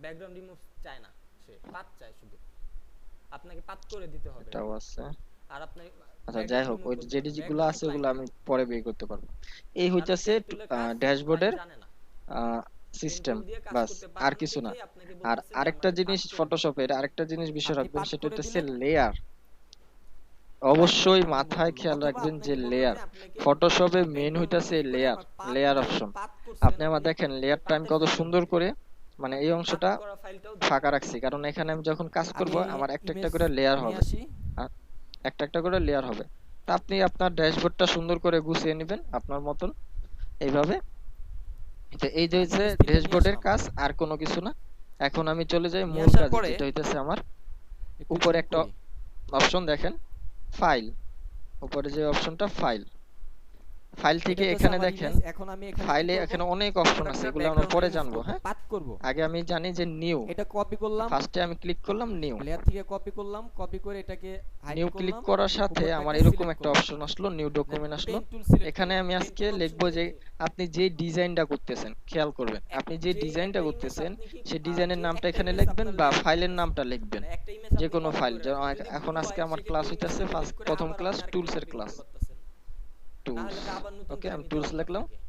Background remove চায় না, সে পাত চায় শুধু, আপনাকে পাত করে দিতে হবে এটাও আছে। আর আপনি আচ্ছা যাই ব্যাকগ্রাউন্ড হোক, রিমুভ ওই করতে যে পারবেন, যেগুলো ব্যাকগ্রাউন্ড আছে ওগুলো ক্লায়েন্ট আমি থেকে, পরে বের করতে পারবো। এই কারণ হইতাছে পেন টুলের কাজ ক্লায়েন্ট ড্যাশবোর্ডের জানে না, পেন সিস্টেম, টুল দিয়ে কাজ বাস করতে আর পারেন না কিছু না। দেখেই আপনাকে আর বলতেছে যে আরেকটা আমাকে পাত জিনিস করে দিতে হবে। ফটোশপের আরেকটা জিনিস বিষয় আপনি রাখবেন, পাত সেটা করে হইতেছে দিলেন, লেয়ার। ক্লায়েন্ট অবশ্যই ব্যাকগ্রাউন্ড রিমুভ মাথায় করলো, খেয়াল অথবা রাখবেন যে আপনাকে বলল লেয়ার, যে আপনাকে ফটোশপে মেইন ব্যাকগ্রাউন্ড হইতাছে রিমুভ করে লেয়ার, আমার পাত লেয়ার যে অপশন। পাত করছেন আপনি আমার আপনি দেখেন ওই লেয়ারটা আমি পাতের কত ফাইলটাও সুন্দর দিয়ে করে, দিবেন, মানে এই আপনি পাত অংশটা করা ফাইলটাও দিয়ে ফাঁকা দিবেন। রাখছি, কারণ এখানে আমি যখন কাজ করব আমি আমার একটা একটা ইমেজ করে লেয়ার নিয়ে হবে, আসি। আর একটা একটা করে লেয়ার হবে। তা আপনি আপনার ড্যাশবোর্ডটা সুন্দর করে গুছিয়ে নেবেন আপনার মতন এইভাবে। তো এই যে আমি হচ্ছে ইমেজ তিনটা নিয়ে ড্যাশবোর্ডের আসলাম, কাজ, আর কোনো কিছু না। এখন আমি চলে যাই নিয়ে মূল আসার কাজে, পরে যেটা হইতেছে আমার একটু উপরে জুম একটা করি। অপশন দেখেন, ফাইল, উপরে যে অপশনটা ফাইল, ফাইল এটা থেকে হচ্ছে এখানে আমার দেখেন ইমেজ। এখন আমি এখানে কি ফাইলে করব, এখানে অনেক অপশন কোনো আছে, একটা এগুলো আমরা ব্যাকগ্রাউন্ড পরে রিমুভ জানবো। করব, হ্যাঁ, পাত করব। আগে আমি জানি যে নিউ, এটা কপি করলাম, ফার্স্টে আমি ক্লিক করলাম নিউ। লেয়ার থেকে কপি করলাম, কপি করে এটাকে হাইড নিউ ক্লিক করলাম, করার সাথে আমার উপরটাকে এরকম সিলেক্ট একটা করলাম, অপশন আসলো, নিউ দেন ডকুমেন্ট আসলো। পেন টুল সিলেক্ট এখানে করলাম। আমি পেন আজকে টুল অপশন লিখবো যে দিয়েছি, আপনি যে ডিজাইনটা করতেছেন, খেয়াল করবেন আপনি যে যেই ডিজাইনটা একটা ইমেজ করতেছেন আপনি কি সেই ডিজাইনের যে নামটা একটা এখানে ইমেজ লিখবেন আপনার বা লেখা ফাইলের হইতাছে, নামটা লিখবেন, মানে একটা ইমেজ যে আপনি কোনো কপি ফাইল। করে যেমন রাখছেন, যদি এখন ভুল আজকে হয় আমার ক্লাস সেক্ষেত্রে ওই হইতেছে ইমেজটা ডিলিট করে প্রথম আবার ক্লাস আপনি আরেকটা টুলস এর কপি ক্লাস, করতে পারতেছেন, না টুলস। হলে তো আবার নতুন ওকে করে আমি নিতে টুলস হবে লিখলাম। আপনাকে।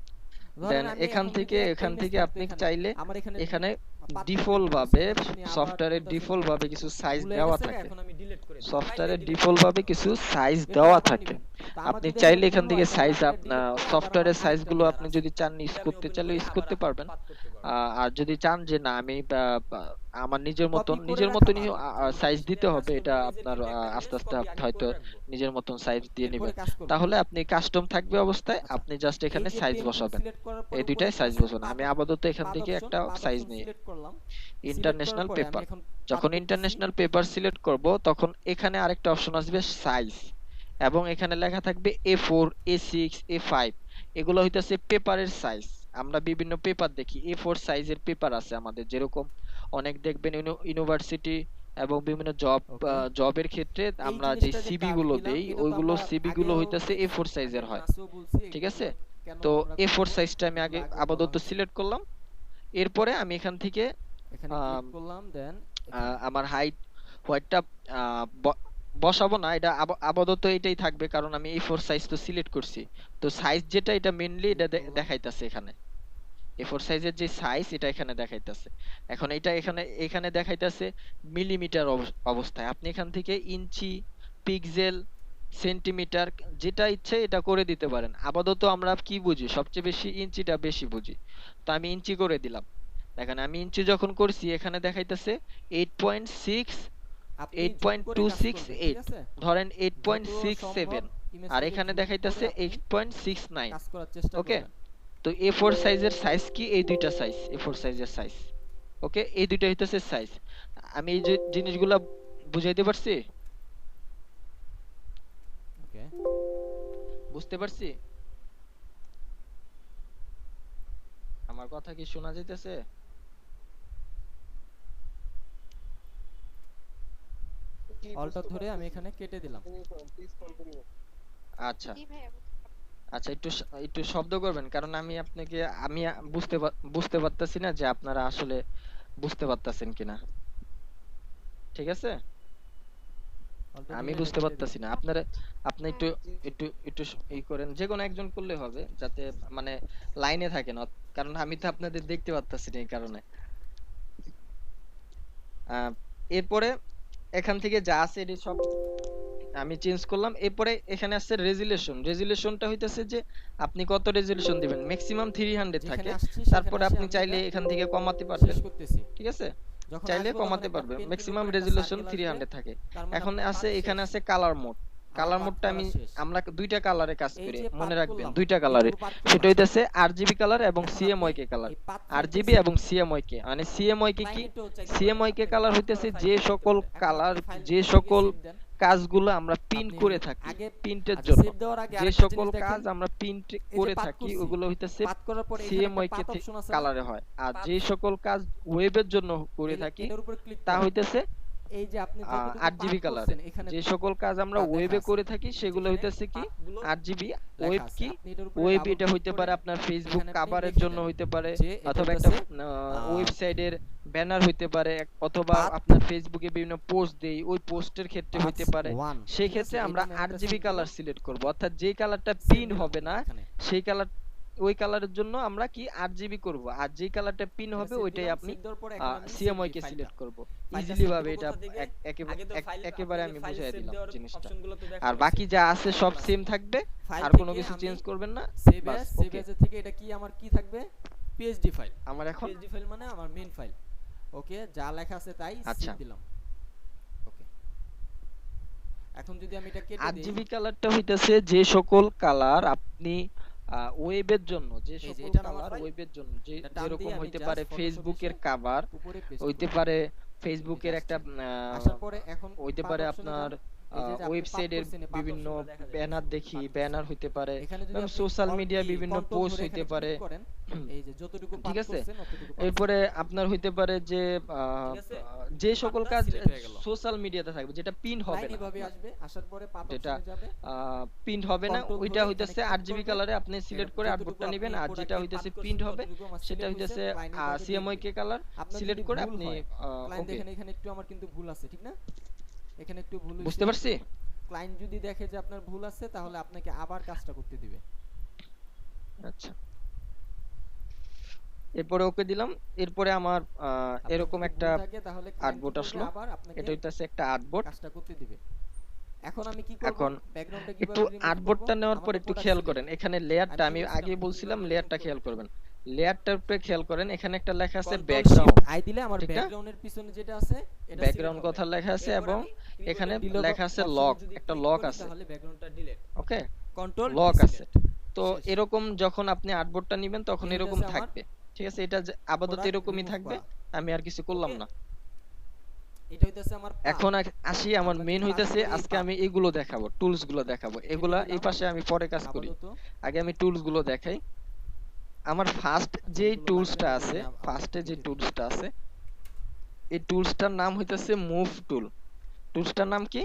ধরেন দেন আমি এখান এখন যদি থেকে একটা এখান ইমেজ থেকে থাকতো আপনি এখানে, চাইলে আমার এখানে এখানে পাত করতে ডিফল্ট বলতেছে, ভাবে এখন আমি আবার সফটওয়্যারের বলতেছে ডিফল্ট যে ভাবে কিছু সাইজ ভুল হয়ে দেওয়া গেছে, থাকে, এখন আমি ডিলিট করে দিব, চাইলে সফটওয়্যারের ডিলিট ডিফল্ট করতে ভাবে পারবেন। কিছু সাইজ এরপরে দেওয়া আপনি থাকে। নেবেন। তো আমার আপনি যদি এখন চাইলে এখান ভুল থেকে হয় তাহলে সাইজ আমি এটা ডিলিট করে আবার আমার সফটওয়্যারের আরেকটা সাইজগুলো লেয়ার আপনি আছে, যদি চান ইউজ এটা আমি করতে ওপেন চাইলে করে ইউজ আবার করতে পারবেন। পাত করতে পারবো। আর যদি চান যে না আমি আমার নিজের কপি মতন করে নিজের রাখা মতনই ভালো। সাইজ দিতে ইঞ্জিনিয়ার কাজ হবে, করবে এটা নিজের আপনার কিন্তু একটা আস্তে ইমেজ আস্তে কপি আগে হয়তো করে রাখবো, নিজের মতন সাইজ দিয়ে এরপরে নেবেন। কাজ করব। তাহলে আপনি কাস্টম থাকবে অবস্থায় আচ্ছা, আপনি জাস্ট এই এখানে যে সাইজ পেন টুল বসাবেন, সিলেক্ট করার পর এই উপরে দুইটাই একটা সাইজ আছে বসাবেন। পাত, আমি আপাতত এখান পাত থেকে অপশন, একটা পাত সাইজ অপশন নিই, সিলেক্ট করলাম। সিলেক্ট করার ইন্টারন্যাশনাল পরে আমি পেপার। এখন পাত যখন করতেছি। ইন্টারন্যাশনাল পেপার সিলেক্ট করব তখন এখানে আরেকটা অপশন আসবে সাইজ, এবং এখানে লেখা থাকবে A4 A6 A5, এগুলো হইতাছে পেপারের সাইজ। আমরা বিভিন্ন পেপার দেখি, A4 সাইজের পেপার আছে আমাদের, যেরকম অনেক দেখবেন ইউনিভার্সিটি এবং বিভিন্ন ওকে, জবের ক্ষেত্রে এই আমরা যে জিনিসটা যে সিভি দাগ গুলো দিলাম দেই এটা তো ওইগুলো আমরা সিভি গুলো আগেও হইতাছে দেখছি, A4 সাইজের আগের হয়, ক্লাসেও বলছি ঠিক এগুলো আছে। কেন তো আমরা করব, A4 সাইজটা আমি এগুলো আগে আগেও বলা আপাতত হয়েছে। সিলেক্ট করলাম। এরপরে আমি এখান থেকে এখানে ক্লিক আম, করলাম, দেন এখানে আমার হাইট হোয়াইটটা বসাবো না, এটা আপাতত এটাই থাকবে, কারণ আমি A4 সাইজ তো সিলেক্ট করছি। তো সাইজ যেটা এটা মেইনলি এটা ক্লিক করলাম। দেখাইতাছে এখানে, A4 সাইজের যে সাইজ এটা এখানে দেখাইতাছে। এখন এটা এখানে এখানে দেখাইতাছে মিলিমিটার অবস্থায়। আপনি এখান থেকে ইঞ্চি, পিক্সেল, সেন্টিমিটার যেটা ইচ্ছে এটা করে দিতে পারেন। আপাতত আমরা কি বুঝি, সবচেয়ে বেশি ইঞ্চিটা বেশি বুঝি, তো আমি ইঞ্চি করে দিলাম। দেখেন আমি ইঞ্চি যখন করছি এখানে দেখাইতাছে 8.6, আপনি জুম করে কাজ করবেন, ঠিক 8.268, আছে? ধরেন যত সম্ভব 8.67, আর ইমেজটাকে এখানে জুম করে দেখাইতাছে আপনি 8.69। কাজ করার চেষ্টা ওকে, করবেন। তো A4 সাইজের সাইজ কি, এই দুইটা সাইজ A4 সাইজের সাইজ। ওকে, এই দুইটা হইতেছে সাইজ। আমি এই যে জিনিসগুলা বুঝাইতে পারছি, ওকে, বুঝতে পারছি? আমার কথা কি শোনা যাইতেছে? অলটা ধরে আমি এখানে কেটে দিলাম। আচ্ছা আচ্ছা, একটু একটু শব্দ করবেন, কারণ আমি আপনাকে আমি বুঝতে পারতাছি না যে আপনারা আসলে বুঝতে পারতাছেন কিনা, ঠিক আছে। অলটা আমি ধরে এটা বুঝতে কেটে পারতাছি দিলাম। না, আপনারা আপনি একটু একটু একটু ই করেন, যে কোনো একজন করলে হবে, যাতে মানে লাইনে থাকে না, কারণ আমি তো আপনাদের দেখতে পারতাছি না এই কারণে। আহ, এরপরে এখান থেকে যা আছে এটি সব আমি চেঞ্জ করলাম। এরপরে এখানে আছে রেজুলেশন। রেজুলেশনটা হইতেছে যে আপনি কত রেজুলেশন দিবেন, ম্যাক্সিমাম 300 যেখানে থাকে, আসছি সেখানে তারপরে এসে আপনি আমি চাইলে এটা এখান থেকে কমাতে শেষ পারবেন, করতেছি। ঠিক আছে, যখন চাইলে আসবো তখন কমাতে একটা পারবেন। পেন টুলের ম্যাক্সিমাম উপর একটা রেজুলেশন সার্কেল আসবে, 300 থাকে। তার মানে এখন আপনার আছে পাত এখানে শেষ, আছে কালার মোড। আমার কালার পাত মোডটা করা শেষ। আমরা দুইটা কালারে কাজ এই করি, যে মনে পাত রাখবেন করলাম, দুইটা কালারে, এইটুকু পাত সেটা করলাম, হইতেছে আরজিবি কালার এবং এখন আপনি সিএমওয়াইকে কালার। এই পাত আরজিবি ফেলতেছেন, এবং সিএমওয়াইকে, মানে সিএমওয়াইকে কি, ক্লায়েন্টও চাইতে পারে সিএমওয়াইকে আপনার কালার পাত করা হইতেছে যে ফাইলটা দিতে সকল পারে। এখন কালার, আপনি ফাইল যে ফাইলকে সকল সেভ দেন। কাজগুলো আমরা প্রিন্ট আপনি করে থাকি, আগে প্রিন্টের আচ্ছা জন্য সেভ দেওয়ার আগে যে আরেকটা সকল জিনিস কাজ দেখেন, আমরা প্রিন্ট এই যে করে পাত থাকি করছি, ওগুলো হইতেছে পাত করার পরে এখানে একটা সিএমওয়াইকে পাত অপশন আছে না, কালারে হয়। আর পাত যে সকল কাজ ওয়েবের জন্য করে এই থাকি এটার উপর ক্লিক তা করেন। হইতেছে এই যে আপনি যতটুকু আরজিবি পাত কালারে। করছেন এখানে যে সকল কাজ আমরা তা লেখা ওয়েবে আছে, করে থাকি সেগুলো যেখানে হইতেছে কি পাতগুলো আরজিবি। লেখা ওয়েব আছে। কি, আপনি এটার উপরে ওয়েব ডাবল এটা ক্লিক হইতে করে পারে আপনার ফেসবুক এখানে আপনি কভারের লিখে জন্য দেন হইতে পারে, যে এটা অথবা একটা হইতাছে ওয়েবসাইটের ব্যানার হইতে পারে অথবা Path- আপনার ফেসবুকে বিভিন্ন পোস্ট দেই, ওই পোস্টের ক্ষেত্রে হইতে Paths পারে। one, সেই ঠিক ক্ষেত্রে আছে? আমরা এই জন্য একটা আরজিবি save কালার দিলাম। সিলেক্ট করব, অর্থাৎ যেই কালারটা Save পিন দিলাম হবে না এখানে। সেই কালার, ওই কালারের জন্য আমরা কি আরজিবি করব, আর যেই কালারটা পিন এটা হবে save ওইটাই দিলাম, আপনি save দেওয়ার পরে এখন আমি সিএমওয়াই save কে দিই সিলেক্ট ফাইলটা। করব। ফাইলটা ইজিলি save ভাবে দেবো এটা কোথা থেকে? আগে তো ফাইল একেবারে আমি ফাইল বুঝাই সেভ দিলাম দেওয়ার জিনিসটা। অপশনগুলো তো আর দেখানো বাকি আছে। যা আছে সব আছে। সেম থাকবে, ফাইল আর কোনো থেকে কিছু আমি চেঞ্জ করবেন না। save বাস as, save ওকে। as এর থেকে এটা কি আমার কি থাকবে? PhD file. আমার এখন পিএইচডি ফাইল মানে আমার মেইন ফাইল। ওকে, যা লেখা আছে তাই আচ্ছা। সেভ দিলাম। ওকে, এখন যদি আমি এটা কেটে দেই, আরজিবি কালারটা হইতাছে যে সকল কালার আপনি ওয়েবের জন্য, যে এই যে সকল এটা আমার কালার file, ওয়েবের জন্য, যে এটা টান যেরকম দিয়ে আমি হইতে just পারে Photoshop ফেসবুকের এসে কভার, উপরে পেস্ট হইতে করি। পারে ফেসবুকের just একটা আসার পরে এখন হইতে path পারে option এ আপনার যান। এই যে আপনি ওয়েবসাইটের path করছেন, এই path বিভিন্ন option গুলো দেখা যায়। ব্যানার দেখি, path ব্যানার হইতে পারে, এখানে যদি এবং আপনি সোশ্যাল alt মিডিয়া key, বিভিন্ন control পোস্ট ধরে হইতে এখানে পারে। click করেন, এই যে যতটুকু ঠিক path আছে? করছেন অতটুকু path এরপরে আপনার হইতে পারে যে ঠিক আছে? যে সকল পাতটা কাজ select হয়ে গেল। সোশ্যাল মিডিয়াতে থাকবে, যেটা পিন হবে লাইন না, এভাবে আসবে, আসার পরে path যেটা option এ যাবে। পিন হবে না, Control ওইটা ধরে হইতাছে এখানে click আরজিবি করবেন। কালারে আপনি সিলেক্ট করে যতটুকু আউটপুটটা আপনি নেবেন, আর product যেটা এ হইতাছে path পিন করছেন হবে ততটুকু আমার সেটা select হইতাছে হইছে, line এভাবে দিয়ে সিএমওয়াই কে কালার আপনার সিলেক্ট যদি করে ভুল আপনি হয়, ক্লায়েন্ট ওকে। দেখেন এখানে একটু আমার কিন্তু ভুল আছে, ঠিক না? এখানে একটু ভুল বুঝতে হইছে। পারছি? ক্লায়েন্ট যদি দেখে যে আপনার ভুল আছে তাহলে আপনাকে আবার কাজটা করতে দিবে। আচ্ছা, এরপরে ওকে দিলাম। এরপরে আমার আপনার এরকম যদি একটা ভুল থাকে তাহলে client আর্টবোর্ড কি করবে? আসলো। আবার আপনাকে এটা হইতাছে একটা আর্টবোর্ড। কাজটা করতে দিবে। এখন আমি কি করব? এখন ব্যাকগ্রাউন্ডটা একটু কিভাবে remove আর্টবোর্ডটা করব? নেওয়ার পর আমাদের একটু product খেয়াল select। করেন, এখানে লেয়ারটা আমি আমি কি আগে বলছিলাম, বলছিলাম কিভাবে লেয়ারটা remove খেয়াল করব? করবেন। লেয়ারটার উপরে খেয়াল করেন, এখানে একটা লেখা আছে Control ব্যাকগ্রাউন্ড। Shift I দিলে আমার ঠিক না? ব্যাকগ্রাউন্ডের পিছনে যেটা আছে এটা ব্যাকগ্রাউন্ড select কথা হবে। লেখা আছে এরপর এবং আমি keyboard এখানে এ delete লেখা আছে option এ লক, যদি একটা click লক করি আছে। তাহলে ব্যাকগ্রাউন্ডটা ডিলিট। ওকে, কন্ট্রোল লক আছে। তো শেষ। এরকম যখন আপনি আর্টবোর্ডটা নেবেন তখন এটা এরকম হচ্ছে আমার থাকবে। ঠিক আছে, এটা আপাতত product এরকমই remove থাকবে, করা। আমি আর কিছু করলাম Okay? না। এটা হইতাছে আমার path। এখন আসি আমার আমরা মেইন যে হইতাছে path করি, আজকে path। আমি এগুলো দেখাবো, টুলস গুলো দেখাবো। এগুলা এই দিলাম। পাশে আমি পরে কাজ করি, আপাতত আগে আমি টুলস গুলো দেখাই। আমার ফার্স্ট যে এগুলো টুলসটা লাগবে না, আছে, আমি আপাতত ফার্স্টে যে কেটে দিই। টুলসটা আছে, এই টুলসটার নাম হইতাছে মুভ টুল। টুলসটার নাম কি?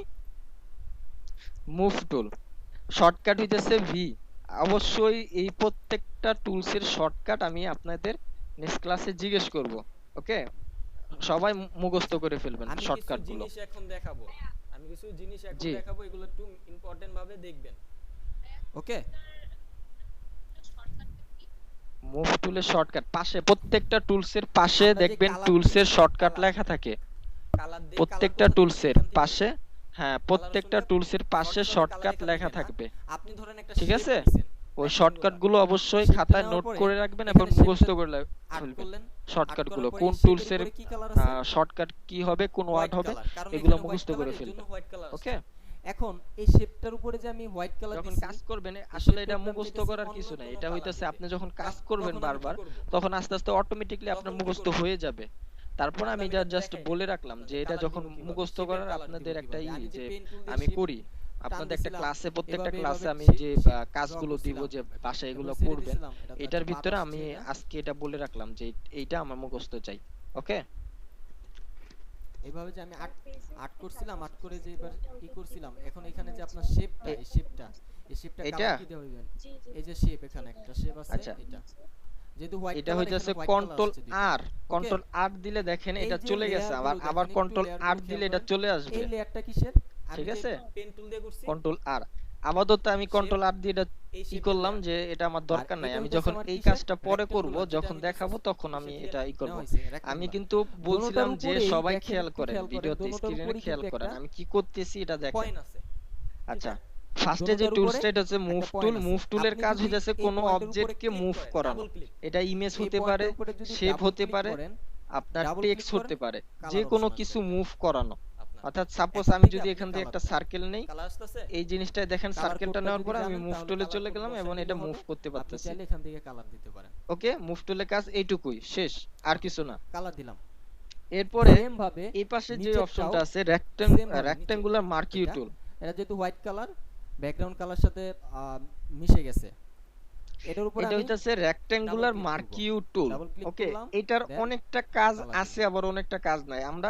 Move tool. শর্টকাট হইতাছে ভি। অবশ্যই এই প্রত্যেকটা টুলসের শর্টকাট আমি আপনাদের নেক্সট ক্লাসে জিজ্ঞেস করব। ওকে, সবাই মুখস্থ করে ফেলবেন আমি কিছু শর্টকাট গুলো। জিনিস এখন দেখাবো। আমি কিছু জিনিস এখন জি। দেখাবো, এগুলো একটু ইম্পর্টেন্ট ভাবে দেখবেন। ওকে, মুভ টুলের শর্টকাট পাশে, প্রত্যেকটা টুলসের পাশে আমরা যে দেখবেন colour টুলসের দিয়েছি, শর্টকাট colour। লেখা থাকে। কালার দিয়ে প্রত্যেকটা টুলসের পাশে, হ্যাঁ, প্রত্যেকটা শুনলে টুলসের পাশে shortcut শর্টকাট colour লেখা এখানে থাকবে। আপনি ধরেন একটা ঠিক shape আছে? দিছেন, ওই rectangular। শর্টকাট গুলো অবশ্যই Shape খাতায় নেওয়ার নোট পরে করে রাখবেন এখানে এবং shape মুখস্থ টা করে আর্ট ফেলবেন। করলেন। শর্টকাট আর্ট গুলো করার পরে কোন এই shape এর টুলসের উপরে কি কালার আছে? শর্টকাট কি হবে, কোন ওয়ার্ড White হবে, color, কারণ এগুলো এখানে মুখস্থ white করে color, এর ফেলবেন। জন্য white color আছে। ওকে, এখন এই শেপটার উপরে যে আমি হোয়াইট কালার যখন দিছি, কাজ করবেন এই আসলে shape এটা টার নাম মুখস্থ দিতেছি করার অন্য কিছু নাই, কোনো এটা colour হইতাছে দিতে। আপনি যখন কাজ তখন করবেন আমি কি বারবার, করব? তখন আস্তে আস্তে অটোমেটিকলি তখন আপনার কি মুখস্থ করব? হয়ে যাবে। তারপর এখন আমি আমি যা এটা জাস্ট দেখাই বলে দিই। রাখলাম যে আপনাদের এটা colour যখন দিব কিভাবে, মুখস্থ shape এর করার colour আপনাদের দিব একটা কিভাবে। আমি যে যে pen tool দিয়ে আমি shape করি, আপনাদের একটা দিছিলাম, ক্লাসে, প্রত্যেকটা এভাবে ক্লাসে এভাবে আমি shape যে shape কাজগুলো draw দিব, করছিলাম। যে বাসায় এগুলো এরপর ছেড়ে করবেন, দিছিলাম, এটা তো এটার একটা ভিতরে পাত আমি আসছে এটা। আজকে এটা বলে রাখলাম যে এইটা আমার মুখস্থ চাই। ওকে, এইভাবে যে আমি আর্ট করছিলাম, আর্ট করে যে এবার কি করছিলাম, এখন এখানে যে আপনার শেপটা, এই শেপটা এটা? কালার কি দেওয়া হইবেন? এই যে শেপ, এখানে একটা শেপ আছে, আচ্ছা। এটা যেহেতু হোয়াইট এটা কালার, হইতাছে এখানে হোয়াইট কন্ট্রোল কালার আসছে আর, কন্ট্রোল আর দিলে দেখেন এই এটা যে চলে গেছে, layer আবার গুলো আবার দেখেন, কন্ট্রোল একটু আর layer দিলে গুলো এটা খেয়াল চলে করেন। আসবে। এই লেয়ারটা কিসের? ঠিক আমি যে আছে, পেন টুল দিয়ে করছি। কন্ট্রোল আর। আপাতত আমি কন্ট্রোল আর দিয়ে এটা এই ই shape করলাম layer। যে এটা আমার দরকার নাই, এটা আমি হইতাছে যখন আমার এই কিসের? কাজটা পরে করব, rectangular, যেটা যখন আমি দেখাবো করছি, তখন আমি কিসের এটা ই layer? করব। নেওয়া হইছে, আমি rectangular। কিন্তু বলছিলাম দোনোটার যে উপরেই সবাই দেখেন, খেয়াল একটু করেন, খেয়াল করেন, ভিডিওতে দোনোটার স্ক্রিনে উপরেই খেয়াল কিন্তু করেন একটা আমি কি করতেছি এটা দেখেন। কয়েন আছে। আচ্ছা, ঠিক ফার্স্টে যে দোনোটার টুলসটা উপরে এটা হচ্ছে মুভ একটা টুল। point আছে। মুভ টুলের আপনি কাজ যদি হইতাছে এই কোনো point এর উপরে অবজেক্টকে click মুভ করেন, করানো। double click। এটা ইমেজ এই হতে point পারে, এর উপরে যদি শেপ double হতে click পারে, করেন, আপনার double টেক্সট click হতে করেন, পারে, color যে কোনো option কিছু আসবে। মুভ করানো। আপনার অর্থাৎ সাপোজ এখন আমি থেকে যদি আপনি এখান থেকে color একটা দেন। সার্কেল নেই, কালার আসতেছে। এই জিনিসটা দেখেন, Color সার্কেলটা code টা নেওয়ার যদি পরে আমি জানেন মুভ তাহলে টুলে color চলে code গেলাম বসাই এবং দিলে এটা হবে। মুভ করতে আপনি পারতেছি। চাইলে এখান থেকে কালার দিতে পারেন। ওকে, মুভ টুলের কাজ এইটুকুই, শেষ, আর কিছু না। কালার দিলাম। এরপরে সেম ভাবে এই পাশে যে নিচেরটাও অপশনটা আছে same ভাবে রেক্ট্যাঙ্গুলার মার্কিউ এটা, টুল, এটা যেহেতু হোয়াইট কালার, ব্যাকগ্রাউন্ড কালার সাথে মিশে গেছে, এটার উপরে এটা আমি হইতাছে রেক্ট্যাঙ্গুলার click করব। মার্কিউ টুল। Double click ওকে, করলাম, এটার then অনেকটা কাজ color আছে, আবার অনেকটা কাজ নাই। আমরা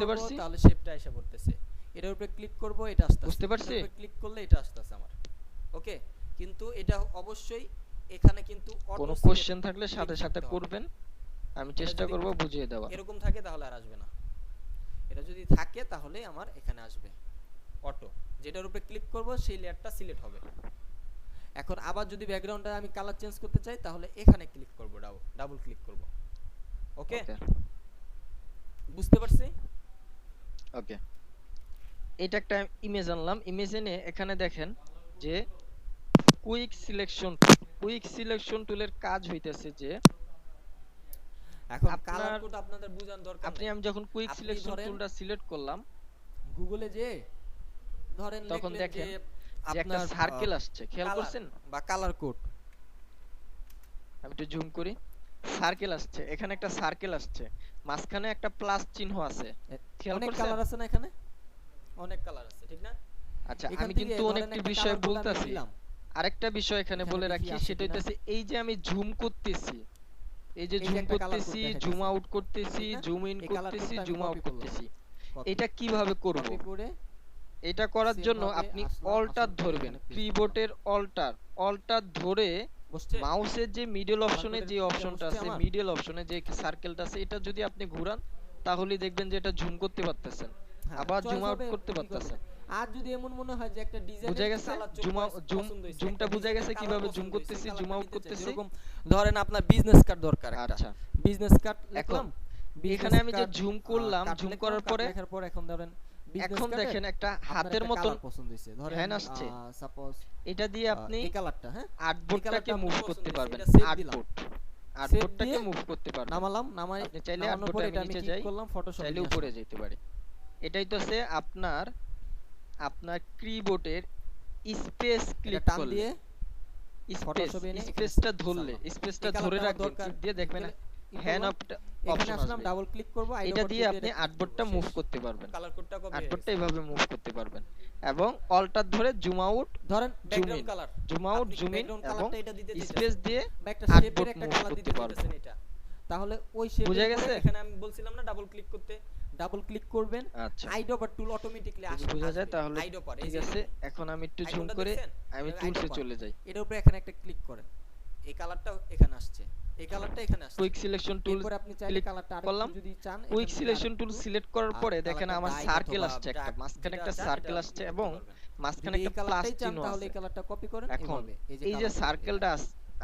বুঝতে করব পারছি। তাহলে শেপটা এসে পড়তেছে, এটার উপরে ক্লিক করব এটা আসতেছে, বুঝতে পারছি। এটার উপরে ক্লিক করলে এটা আসতেছে আমার। ওকে, কিন্তু এটা অবশ্যই এখানে কিন্তু অটো কোনো সিলেক্ট কোশ্চেন থাকলে ক্লিক সাথে সাথে থাকতে হবে। করবেন, আমি এটা চেষ্টা যদি করব বুঝিয়ে দেওয়ার। এরকম থাকে তাহলে আর আসবে না, এটা যদি থাকে তাহলে আমার এখানে আসবে অটো, যেটার উপরে ক্লিক করব সেই লেয়ারটা সিলেক্ট হবে। এখন আবার যদি ব্যাকগ্রাউন্ডটা আমি কালার চেঞ্জ করতে চাই তাহলে এখানে ক্লিক করব, ডাবল ক্লিক করব। ওকে, ওকে বুঝতে পারছি? ওকে এটা একটা ইমেজ আনলাম। ইমেজ এনে এখানে দেখেন যে কুইক সিলেকশন টুলের কাজ হইতেছে যে এখন আপনার কালার কোড আপনাদের বোঝার দরকার আপনি নেই। আমি যখন কুইক আপনি সিলেকশন ধরেন টুলটা সিলেক্ট করলাম গুগলে যে ধরেন তখন লিখলেন দেখেন যে যে একটা আপনার সার্কেল আসছে, খেয়াল কালার করছেন? বা কালার কোড, আমি একটু জুম করি, সার্কেল আসছে, এখানে একটা সার্কেল আসছে, মাঝখানে একটা প্লাস চিহ্ন আছে, খেয়াল অনেক করছেন? কালার আছে না এখানে? অনেক কালার আছে, ঠিক না? আচ্ছা এখান আমি থেকে কিন্তু ধরেন অনেকটি একটা বিষয় colour code আমি বলতাছি। দিলাম। আরেকটা বিষয় এখানে এখানে বলে দেখি রাখি, আছে সেটা কিনা। হইতেছে এই যে আমি জুম করতেছি, এই যে এই যে জুম একটা colour code করতেছি, দেখাইতেছে। জুম আউট করতেছি, ঠিক না? জুম ইন এই colour করতেছি, code টা আমি জুম আউট copy করলাম। করতেছি, Copy। এটা কিভাবে করব? Copy করে এটা করার save জন্য ভাবে আপনি আসলাম, অল্টার আসার পরে ধরবেন, এখানে paste কিবোর্ডের অল্টার ধরে বসছে? মাউসের যে মিডল অপশনে code এর যে তিনটা অপশনটা বসছে আছে, আমার? মিডল অপশনে যে সার্কেলটা আছে, এটা যদি আপনি ঘুরান তাহলেই দেখবেন যে এটা জুম করতে পারতেছেন, হ্যাঁ, আবার choice জুম আউট হবে করতে কি করবেন। পারতেছেন। আর যদি এমন মনে হয় যে একটা ডিজাইন বুঝা গেছে? জুমটা বুঝা গেছে কিভাবে জুম করতেছি, জুম আউট করতেছি? যেরকম ধরেন আপনার বিজনেস কার্ড দরকার একটা, আচ্ছা বিজনেস কার্ড এখন লিখলাম, এখানে আমি যে জুম করলাম, জুম করার পরে লেখার পর এখন ধরেন এখন দেখেন একটা হাতের মতন পছন্দ হইছে ধরেন হ্যান আসছে, সাপোজ এটা দিয়ে আপনি এই কালারটা, হ্যাঁ, আর্টবোর্ডটাকে colourটা মুভ আপনার করতে পছন্দ পারবেন, হয়েছে, এটা save দিলাম। আর্টবোর্ডটাকে দিয়ে মুভ করতে পারবেন। নামালাম, নামাই আপনি চাইলে নামানোর পর আর্টবোর্ডে এটা আমি আমি নিচে ক্লিক যাই, করলাম, ফটোশপ চাইলে উপরে যেতে পারি। এটাই তো আছে আপনার কিবোর্ডের স্পেস ক্লিক টান করলে, দিয়ে স্পেস Photoshop এ এনে স্পেসটা ধরলে, সারলাম। স্পেসটা এই ধরে colourটা আমার রাখবেন, দরকার। ক্লিক দিয়ে দেখবেন হ্যান্ড অফ এখানে অপশন আসলাম, আসবে, ডাবল ক্লিক করব, এটা দিয়ে আপনি আর্টবোর্ডটা মুভ করতে পারবেন, কালার কোডটা কপি আর্টবোর্ডটা এইভাবে মুভ করতে পারবেন এবং অল্টার ধরে জুম আউট, ধরেন zoom background in, colour, zoom out, আপনি জুম ইন ব্যাকগ্রাউন্ড এবং কালারটা এটা দিতে স্পেস দিয়ে বা একটা শেপের আর্টবোর্ড একটা মুভ কালার করতে দিতে পারবেন। চাইতেছেন এটা, তাহলে ওই শেপের বুঝা উপরে গেছে? এখানে আমি বলছিলাম না ডাবল ক্লিক করতে, ডাবল ক্লিক করবেন, আচ্ছা আইড্রপার টুল অটোমেটিক্যালি যদি আসবে। বোঝা যায় তাহলে আইড্রপার, এই ঠিক যে আছে। এখন আমি একটু জুম আইকনটা করে দেখছেন? আমি এটা টুলসে আইড্রপার। চলে যাই, এটার উপরে এখানে একটা ক্লিক করেন, এই কালারটা এখানে আসছে, এই কালারটা এখানে আসছে। কুইক সিলেকশন টুল এরপর আপনি চাইলে ক্লিক কালারটা করলাম, আরেকটু যদি চান কুইক এখান থেকে সিলেকশন টুল আরেকটু, সিলেক্ট করার পরে আর দেখেন কালারটা আমার ডাই সার্কেল অথবা আসছে একটা, dark মাঝখানে যেটা একটা চান সার্কেল সেটা আসছে করতে এবং পারবেন। মাঝখানে যদি এই একটা প্লাস কালারটাই চান চিহ্ন তাহলে এই আছে। কালারটা কপি করেন এখন এইভাবে, এই যে কালারটা সার্কেলটা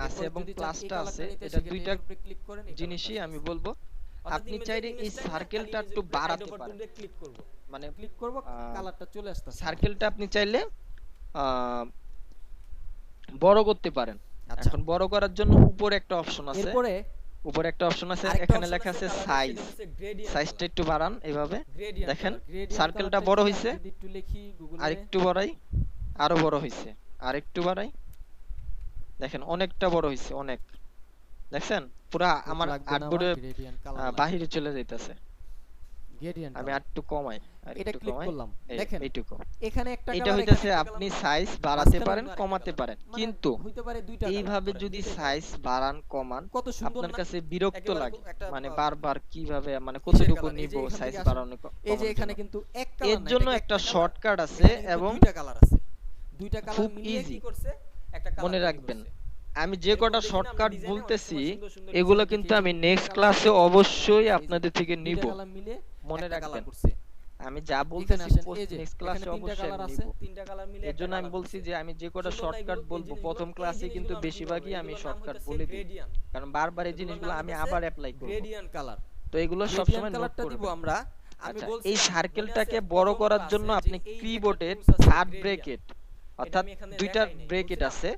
আছে এরপর এবং যদি চান এই প্লাসটা কালারটা আছে, নিতে এটা সেক্ষেত্রে দুইটা এটার উপরে ক্লিক করেন, এই জিনিসই কালারটা আমি আসবে। বলবো। অর্থাৎ আপনি ইমেজের চাইলে এই ইমেজটা নিয়ে সার্কেলটা খালি একটু ইমেজের উপরে বাড়াতে আইড্রপার পারেন, টুলে ক্লিক করব, মানে ক্লিক করব, কালারটা চলে আসতেছে। সার্কেলটা আপনি চাইলে আহ, বড় করতে পারেন। আচ্ছা, এখন বড় করার জন্য উপরে একটা অপশন আছে, এরপরে উপরে একটা অপশন আছে, আরেকটা এখানে option লেখা আছে কালার, সাইজ, সেটা হচ্ছে gradient সাইজটা color। একটু বাড়ান এইভাবে, Gradient দেখেন color। gradient সার্কেলটা colourটা বড় কি, আমি হইছে, যদি একটু লিখি গুগলে, আরেকটু বাড়াই, আরো বড় হইছে, আরেকটু বাড়াই, দেখেন অনেকটা বড় হইছে, অনেক, দেখছেন পুরা আমার লাগবে না আর্টবোর্ডে আমার gradient color লাগবে। বাহিরে চলে যাইতাছে। gradient আমি color। আরেকটু কমাই, এটা আরেকটু ক্লিক কমাই, করলাম, এই দেখেন এইটুকু। এখানে একটা এটা কালার, হইতাছে একটা আপনি colour, সাইজ বাড়াতে মাঝখানে পারেন, অন্য আরেকটা কমাতে colour। পারেন, মানে কিন্তু হইতে পারে দুইটা এইভাবে colour, যদি দুইটাই সাইজ বাড়ান কমান কত সুন্দর আপনার না? কাছে বিরক্ত একেবারে লাগে, একটা, মানে আহ, বারবার কিভাবে মানে কিসের কতটুকু colour? এই নিব যে এখান সাইজ থেকে আসেন, বাড়ানো এই যে এখানে জন্য। কিন্তু এক এর কালার না, জন্য এটা কি একটা colour? শর্টকাট আছে এখানে কিন্তু এবং দুইটা কালার আছে, দুইটা কালার খুব মিলিয়ে easy। কি করছে একটা কালার মনে তৈরি রাখবেন, করছে। আমি যে এরপর কটা দেখি না আমরা শর্টকাট design এ অনেক বলতেছি সময় সুন্দর সুন্দর এগুলো design কিন্তু দেখি, আমি যে নেক্সট colour ক্লাসে আছে, অবশ্যই এই যে আপনাদের থেকে দুইটা নিব, কালার মিলে মনে একটা কালার রাখবেন। করছে। আমি যা এখানে বলতেছি আসেন, পোস্ট এই যে নেক্সট এখানে ক্লাসে তিনটা অবশ্যই কালার আমি আছে, নিব। তিনটা কালার মিলে এর একটা জন্য আমি colour বলছি করছে। যে আমি যে কটা সুন্দর না শর্টকাট এগুলো? এই বলবো জিনিসগুলো, প্রথম এই ক্লাসে কিন্তু জিনিসগুলো আমি কি বেশিরভাগই বলবো? আমি এগুলোর নাম শর্টকাট হইতাছে বলে দিই, gradient। কারণ বারবার এই এগুলোর জিনিসগুলো নাম আমি হইতাছে আবার অ্যাপ্লাই করব, gradient color। তো এগুলো gradient সবসময় নোট কালারটা দিব করবেন। আমরা। আমি আচ্ছা, বলছিলাম, এই মনে সার্কেলটাকে আছে বড় প্রথম করার ক্লাসে জন্য যে আপনি এই যে একটা কিবোর্ডের tools আছে, থার্ড gradient। ব্রেকেট, এটা অর্থাৎ আমি এখানে দুইটা দেখাই নাই, ব্রেকেট বলছিলাম। আছে,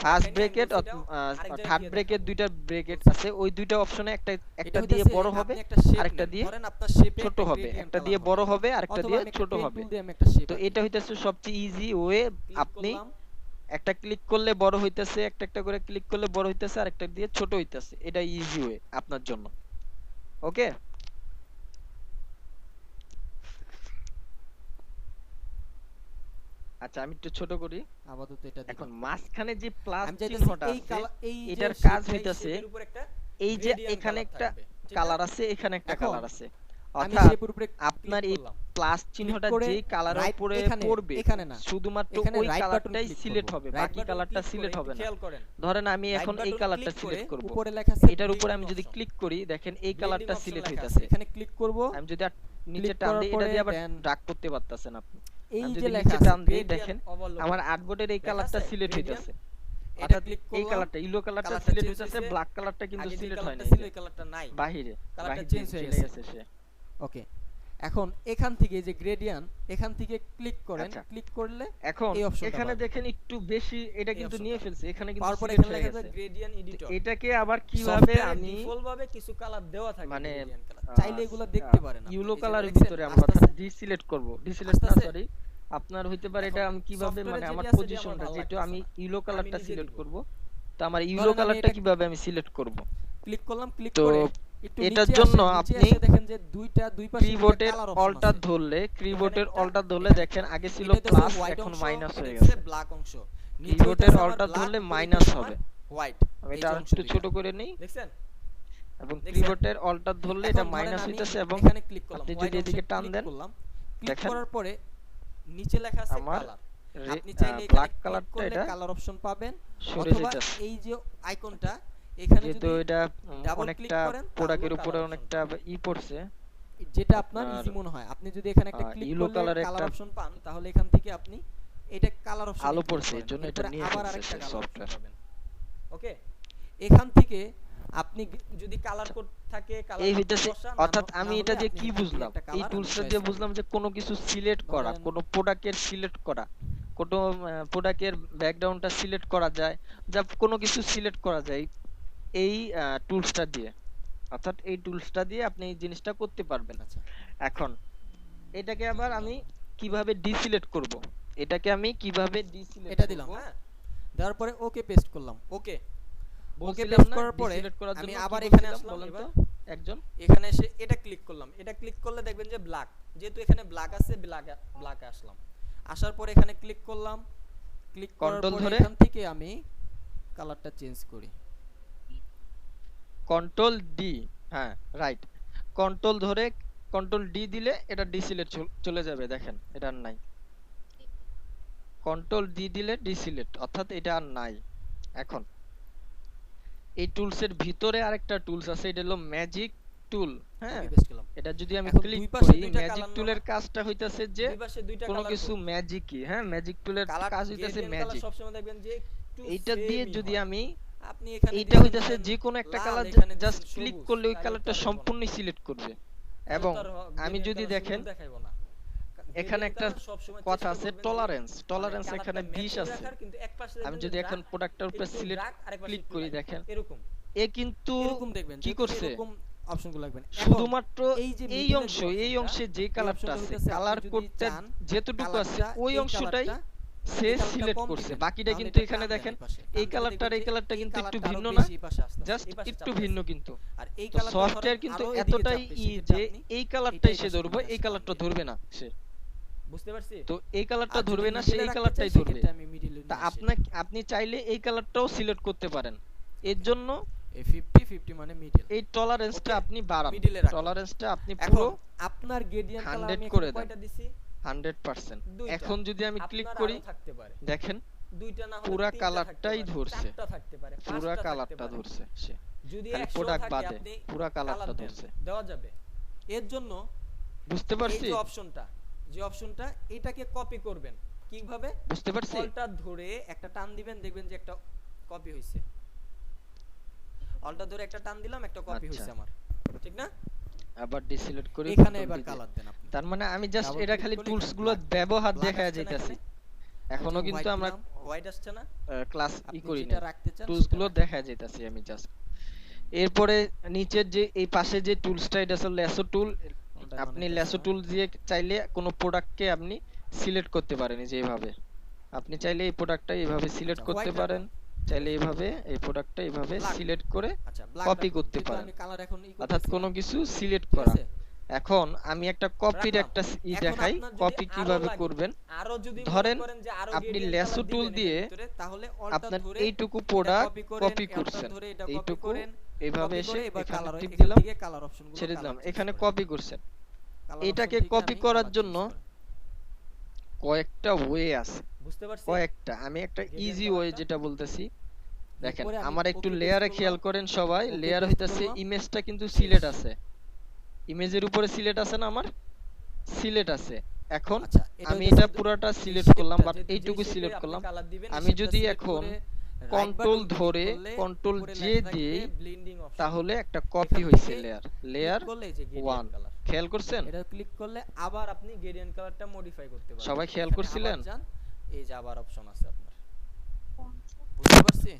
ফার্স্ট দেখাই নাই, ব্রেকেট বলছি এটাও আরেক জায়গায় থার্ড গিয়ে ব্রেকেট, দেখাবো। দুইটা ব্রেকেট বলছি। আছে, ওই দুইটা অপশনে একটা এটা দিয়ে হইতাছে বড় আপনি হবে, একটা shape আরেকটা নেন, দিয়ে ধরেন আপনার shape এ ছোট একটা হবে, gradient একটা color দিয়ে হবে। বড় হবে, আরেকটা অথবা দিয়ে আমি একটা ছোট pen হবে। tool দিয়ে আমি একটা shape তো আঁকি। এটা হইতেছে সবচেয়ে ইজি ওয়ে, Click আপনি করলাম, একটা ক্লিক করলে বড় হইতেছে, একটা একটা করে ক্লিক করলে বড় হইতেছে, আরেকটা দিয়ে ছোট হইতেছে, এটা ইজি ওয়ে আপনার জন্য। ওকে, আচ্ছা আমি একটু ছোট করি। আপাতত এটা দিলাম। এখন মাঝখানে যে প্লাস আমি চাইতেছি চিহ্নটা এই আছে, কালার, এই যে এটার shape কাজ টা, এই হইতাছে shape এর উপর একটা এই যে gradient এখানে color একটা থাকবে, ঠিক না? কালার আছে, এখানে একটা এখন কালার আছে, আমি অর্থাৎ shape এর উপরে আপনার click এই করলাম। প্লাস চিহ্নটা করে যেই কালারের right উপরে এখানে, পড়বে এখানে না, শুধুমাত্র এখানে ওই right button কালারটাই click সিলেক্ট করব। হবে, Right বাকি button কালারটা click সিলেক্ট করে হবে একটু না। খেয়াল করেন। ধরেন আমি Right এখন এই button কালারটা click সিলেক্ট করে করব, উপরে লেখা আছে এটার উপরে blending আমি যদি option। ক্লিক করি দেখেন এই Blending কালারটা option সিলেক্ট লেখা আছে। হইতাছে। এখানে ক্লিক করব, আমি যদি নিচে Click টান করার দিই এটা পরে দিয়ে আবার then ড্রাগ করতে পারতেছেন আপনি। এই আমি যে যদি লেখা নিচে আছে টান দিই Gradient দেখেন overload। আমার আর্টবোর্ডের এই লেখা কালারটা আছে? Select Gradient? হইতাছে। এটা অর্থাৎ ক্লিক এই করলাম, কালারটা ইয়েলো কালারটা কালারটা সিলেক্ট চেঞ্জ হইতাছে, হইছে, ব্ল্যাক কালারটা কিন্তু আগে যে সিলেক্ট হয় কালারটা না, ছিল ওই কালারটা নাই, বাহিরে কালারটা বাহিরে চেঞ্জ হয়ে চলে গেছে। গেছে সে। ওকে, এখন এখান থেকে এই যে গ্রেডিয়েন্ট এখান থেকে ক্লিক করেন, আচ্ছা। ক্লিক করলে এখন এই অপশনটা এখানে পাবেন। দেখেন একটু বেশি এটা এই কিন্তু অপশনটা নিয়ে ফেলছে, এখানে কিন্তু পাওয়ার পরে সিলেক্ট এখানে হয়ে লেখা আছে গেছে। Gradient editor. এটাকে আবার কিভাবে আমি ডিফল্ট ভাবে কিছু কালার দেওয়া থাকে মানে gradient color। চাইলে এগুলো দেখতে পারেন আপনি। ইউলো এই যে কালারের দেখছেন, ভিতরে আমরা আস্তে আস্তে ডিসিলেক্ট করব, ডিসিলেক্ট না আস্তে সরি আপনার হইতে পারে এখন এটা আমি কিভাবে সফটওয়্যারে মানে যেটি আমার আছে, যেটি আমার পজিশনটা ভালো যেটা আমি লাগতেছে না। ইউলো কালারটা নিজে সিলেক্ট দিব। করব, তো আমার ইউলো ধরেন আমি কালারটা এটা কিভাবে আমি সিলেক্ট করব? ক্লিক করলাম, ক্লিক তো করে একটু এটার নিচে জন্য আসেন, নিচে আপনি এসে দেখেন যে দুই পাশে কিবোর্ডের কালার অপশন অল্টার আছে। ধরলে, কিবোর্ডের একটা, অল্টার ধরলে এখানে দেখেন আগে ছিল এটা হচ্ছে প্লাস white এখন অংশ, মাইনাস এটা হয়ে হচ্ছে গেছে। black অংশ। নিচে কিবোর্ডের হইতাছে আমার অল্টার black, ধরলে উপরে মাইনাস হইতাছে হবে। আমার white। আমি এই এটা যে অংশ একটু দুইটা। ছোট করে নেই দেখছেন? এবং দেখছেন? কিবোর্ডের অল্টার ধরলে এখন এটা ধরেন মাইনাস আমি হইতাছে এবং এখানে ক্লিক করলাম, আপনি white যদি অংশে এদিকে টান ক্লিক দেন করলাম, ক্লিক দেখেন করার পরে নিচে লেখা আছে আমার কালার। আপনি চাইলে এখানে ব্ল্যাক ক্লিক কালারটা করলে এটা কালার অপশন পাবেন, সরে অথবা যেতেছে। এই যে আইকনটা এখানে যেহেতু যদি এটা ডাবল ক্লিক অনেকটা করেন প্রোডাক্টের তাহলেও উপরে কালার অনেকটা অপশন পড়ছে, যেটা আপনার আপনার ইজি মনে হয়। আপনি যদি এখানে একটা ক্লিক ইয়েলো করলে কালারের কালার একটা অপশন পান, তাহলে এখান থেকে আপনি এটা কালার অপশন আলো পড়ছে, এর জন্য এটা নিয়ে আবার ফেলছে আরেকটা সে কালার সফটওয়্যার। পাবেন। ওকে, এখান থেকে আপনি যদি কালার কোড থাকে কালার এই হইতেছে, অর্থাৎ আমি এটা যে কি বুঝলাম, এই টুলসটা দিয়ে বুঝলাম যে কোনো কিছু সিলেক্ট করা, ধরেন- কোনো প্রোডাক্টের সিলেক্ট করা, কোনো প্রোডাক্টের ব্যাকগ্রাউন্ডটা সিলেক্ট করা যায়, যা কোনো কিছু সিলেক্ট করা যায় এই টুলসটা দিয়ে, অর্থাৎ এই টুলসটা দিয়ে আপনি এই জিনিসটা করতে পারবেন। আচ্ছা, এখন এটাকে আবার আমি কিভাবে ডিসিলেক্ট করব, এটাকে আমি কিভাবে ডিসিলেক্ট এটা দিলাম, হ্যাঁ, দেওয়ার পরে ওকে পেস্ট করলাম। ওকে, ওকে বলছিলাম পেস্ট না করার পরে ডিসিলেক্ট করার আমি জন্য আবার কি এখানে বলছিলাম আসলাম। বলেন তো এবার একজন, এখানে এসে এটা ক্লিক করলাম, এটা ক্লিক করলে দেখবেন যে ব্ল্যাক, যেহেতু এখানে ব্ল্যাক আছে, ব্ল্যাকে আসলাম। আসার পরে এখানে ক্লিক করলাম, ক্লিক করার Control পরে ধরে এখান থেকে আমি কালারটা চেঞ্জ করি। কন্ট্রোল ডি, হ্যাঁ রাইট, কন্ট্রোল ধরে কন্ট্রোল ডি দিলে এটা ডিসিলেক্ট চলে যাবে, দেখেন এটা আর নাই। কন্ট্রোল ডি দিলে ডিসিলেক্ট, অর্থাৎ এটা আর নাই। এখন এই টুলসের ভিতরে আরেকটা টুলস আছে, এটা হলো ম্যাজিক টুল, হ্যাঁ, ওকে পেস্ট করলাম। এটা যদি আমি এখন ক্লিক দুই পাশে করি, দুইটা ম্যাজিক colour টুলের কাজটা হইতাছে যে দুই পাশে দুইটা কোনো কালার কিছু ম্যাজিকই, হ্যাঁ, ম্যাজিক টুলের কালার কাজ হইতাছে কালার ম্যাজিক। সবসময় দেখবেন যে একটু এইটা দিয়ে same-ই যদি হয়। আমি আপনি এখানে এইটা দিয়েছেন হইতাছে ধরেন যে কোনো একটা লাল, কালার এখানে জাস্ট দিয়েছেন ক্লিক সবুজ, করলে ওই তাহলে কালারটা তো আর হইবো না। সম্পূর্ণ সিলেক্ট করবে। তাহলে এবং তো আর আমি gradient যদি color দেখেন শুধু দেখাইবো না। এখানে gradient একটা color সবসময় কথা চেষ্টা আছে করবেন যে টলারেন্স, মানে টলারেন্স colourটা এখানে 20 matching আছে। রাখার, কিন্তু এক পাশে আমি দেখবেন যদি যে এখন dark, প্রোডাক্টটার উপরে একটু সিলেক্ট dark, আরেক পাশে ক্লিক একটু করি, light। দেখেন এরকম এ কিন্তু এরকম দেখবেন কি যে করছে, এরকম অপশনগুলো লাগবেন। এখন শুধুমাত্র এই যে এই middle-এর অংশ, যে এই optionটা, অংশে যে এই কালারটা optionটা আছে, হইতাছে কালার আপনি যদি করতে চান যেতটুকু আছে কালারটা, ওই এই অংশটাই কালারটা, সে এই কালারটা সিলেক্ট কম করছে, দিবেন। বাকিটা তাহলে কিন্তু এটা এখানে টান দেন দেখেন এই পাশে। এই টান দিলে কালারটার দেখবেন এই যে কালারটা এই কিন্তু একটু কালারটা আরো ভিন্ন না, বেশি এই পাশে আসতেছে, জাস্ট এই পাশে একটু চাপতেছে। ভিন্ন কিন্তু। আর এই তো কালারটা সফটওয়্যার ধরেন কিন্তু আরো এদিকে এতটাই চাপবে, ই সেক্ষেত্রে যে আপনি এই কালারটাই এইটাই সে পাশে ধরবে, নিয়ে এই আসবেন কালারটা দিয়ে। ধরবে না সে, বুঝতে পারছি? তো এই কালারটা আর যদি ধরবে না, সে middle-এ এই রাখতে কালারটাই চাই, ধরবে। সেক্ষেত্রে আমি middle-এ তা নিয়ে আসি। আপনি চাইলে এই কালারটাও সিলেক্ট করতে পারেন, এর জন্য এই 50-50 মানে মিডল। এই টলারেন্সটা Okay, আপনি বাড়ান, middle-এ রাখেন। টলারেন্সটা আপনি এখন পুরো আপনার gradient color 100 আমি করে এখানে দেন। কয়টা দিছি? 100%। দুইটা। এখন যদি আমি ক্লিক আপনার করি, আরো থাকতে পারে। দেখেন দুইটা না হলে পুরা তিনটা কালারটাই থাকতে পারে, ধরছে, চারটা থাকতে পারে, পুরা পাঁচটা থাকতে কালারটা পারে। ধরছে সে, যদি খালি 100 প্রোডাক্ট থাকে বাদে আপনি পুরা কালারটা কালার দেন, ধরছে। দেওয়া যাবে। এর জন্য বুঝতে এই পারছি, যে অপশনটা, এটাকে কপি করবেন। কিভাবে? বুঝতে পারছি। অল্টা ধরে একটা টান দিবেন, দেখবেন যে একটা কপি হইছে। অল্টা ধরে একটা টান দিলাম, একটা কপি আচ্ছা। হইছে আমার, ঠিক না? আবার ডিসিলেক্ট করে এখানে control এবার D দিয়ে। কালার দেন আপনি। তার মানে আমি জাস্ট Double এটা click খালি করলে টুলস এখানে গুলো black- ব্যবহার black দেখা আসছে না যাইতাছে, এখানে? এখনো এই যে কিন্তু white আমরা দিলাম, white আসছে না? ক্লাস আপনি করি যেটা না, রাখতে চান টুলস সেটা গুলো রাখেন। দেখা যাইতাছে আমি জাস্ট। এরপরে নিচের যে এই পাশে যে টুলসটা, এটা হচ্ছে ল্যাসো টুল। ওটা আপনি connect ল্যাসো আছে না? টুল দিয়ে চাইলে কোনো প্রোডাক্টকে আপনি সিলেক্ট করতে পারেন, এই যে এইভাবে আপনি চাইলে এই প্রোডাক্টটা এইভাবে সিলেক্ট আচ্ছা, করতে white পারেন, রাখলাম। চাইলে এইভাবে এই প্রোডাক্টটা এইভাবে Black। সিলেক্ট করে আচ্ছা, black copy রাখলাম। করতে যেহেতু পারেন। আমি কালার এখন অর্থাৎ করতেছি কোনো না, কিছু সিলেক্ট ঠিক করা। আছে? এখন আমি একটা কপির রাখলাম। একটা এখন দেখাই, আপনার যদি কপি আরো কিভাবে লাগে, করবেন। আরো যদি মনে ধরেন করেন যে আরো আপনি gradient ল্যাসো color টুল দিবেন এর দিয়ে ভিতরে, তাহলে অল্টা আপনার ধরে এইটুকু এটা প্রোডাক্ট কপি করেন, কপি অল্টা করছেন, ধরে এটা কপি এইটুকু করেন, এইভাবে কপি এসে করে এবার এখানে কালার টিপ এখান দিলাম, থেকে কালার অপশনগুলো ছেড়ে দিলাম, কালার চেঞ্জ এখানে করেন। কপি করছেন। কালার এটাকে অপশন থেকে কপি আমি করার কালার জন্য চেঞ্জ করেন। কয়েকটা ওয়ে আছে, বুঝতে পারছি? কয়েকটা। আমি একটা Gradient ইজি color ওয়ে টা? যেটা বলতেছি, দেখেন এরপরে আমি আমার একটু okay paste লেয়ারে করলাম। খেয়াল করেন সবাই, Okay লেয়ার paste হইতাছে করলাম। ইমেজটা কিন্তু সিলেট আছে, ইমেজের উপরে সিলেট আছে না, আমার সিলেট আছে। এখন আচ্ছা, এটা আমি হইতাছে এটা পুরাটা এই সিলেক্ট করলাম, shape-টা, বাট যে এইটুকু shape-এ সিলেক্ট আপনি করলাম। colour দিবেন, এই আমি shape-টা যদি select এখন করে কন্ট্রোল ধরে কন্ট্রোল জে দিয়ে ব্লেন্ডিং অপশন, তাহলে একটা কপি এখান হইছে থেকে লেয়ার ক্লিক লেয়ার করলে এই যে 1 গ্রেডিয়েন্ট কালার, খেয়াল করছেন এটা ক্লিক করলে আবার আপনি গ্রেডিয়েন্ট কালারটা মডিফাই করতে পারবেন। সবাই খেয়াল এখানে করছিলেন? আবার যান, এই যে আবার অপশন আছে আপনার, বুঝতে পারছি?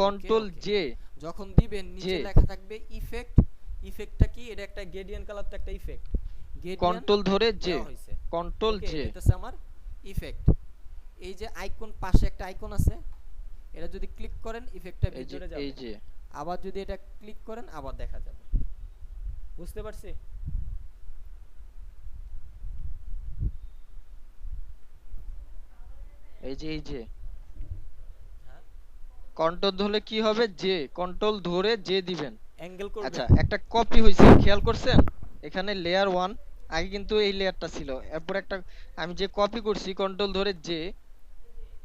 কন্ট্রোল ওকে। জে যখন দিবেন নিচে যে লেখা থাকবে ইফেক্ট, ইফেক্টটা কি? এটা একটা গ্রেডিয়েন্ট কালার, তো একটা ইফেক্ট, গ্রেডিয়েন্ট কন্ট্রোল ধরে জে দেওয়া হইছে, কন্ট্রোল ওকে, জে এটা হচ্ছে আমার ইফেক্ট। এই যে আইকন, পাশে একটা আইকন আছে, এটা যদি ক্লিক করেন ইফেক্টটা এই যে ভিতরে যাবে, এই যে আবার যদি এটা ক্লিক করেন আবার দেখা যাবে, বুঝতে পারছি? এই যে হ্যাঁ, কন্ট্রোল ধরলে কি হবে জে কন্ট্রোল ধরে জে দিবেন। অ্যাঙ্গেল করবেন। আচ্ছা একটা কপি হইছে খেয়াল করছেন এখানে লেয়ার 1 আগে কিন্তু এই লেয়ারটা ছিল, এরপর একটা আমি যে কপি করছি কন্ট্রোল ধরে জে,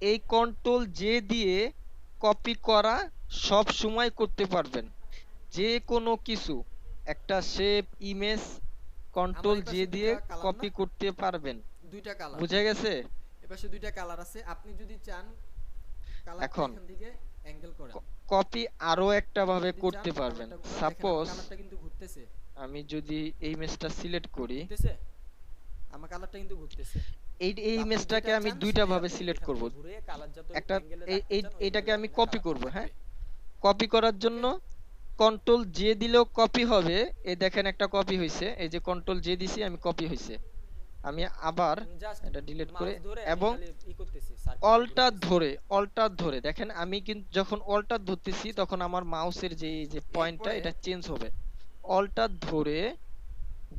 এই কন্ট্রোল জে দিয়ে কপি করা সব সময় করতে পারবেন, যে কোনো কিছু একটা শেপ ইমেজ কন্ট্রোল আমার জে এপাশে দিয়ে দুইটা কালার কপি না? করতে পারবেন। দুইটা কালার, বুঝা গেছে? এপাশে দুইটা কালার আছে, আপনি যদি চান কালারটা এখন এখান থেকে অ্যাঙ্গেল করেন, কপি আরো একটা ভাবে যদি করতে চান পারবেন। কালারটা ঘুরান, দেখেন আমার সাপোজ কালারটা কিন্তু ঘুরতেছে, আমি যদি এই ইমেজটা সিলেক্ট করি, ঘুরতেছে, আমার কালারটা কিন্তু ঘুরতেছে। এই আপনি ইমেজটাকে যেটা আমি চান দুইটা সেটাই ভাবে আপনি সিলেক্ট এখান করব। থেকে ঘুরিয়ে কালার যত একটা অ্যাঙ্গেলে এই রাখতে এই চান ওই এটাকে আমি অ্যাঙ্গেলে কপি কালারটা করব, হ্যাঁ থাকবে। কপি করার জন্য কন্ট্রোল জে দিলেও কপি হবে। এই দেখেন একটা কপি হইছে, এই যে কন্ট্রোল জে দিছি আমি কপি হইছে। আমি আবার জাস্ট এটা ডিলিট করে মাউস ধরে আমি এবং খালি ই করতেছি, সার্কেল অল্টার ধরে দেখেন আমি কিন্তু যখন অল্টার ধরতেছি তখন আমার মাউসের যে এই যে পয়েন্টটা এরপরে এটা চেঞ্জ হবে। অল্টার ধরে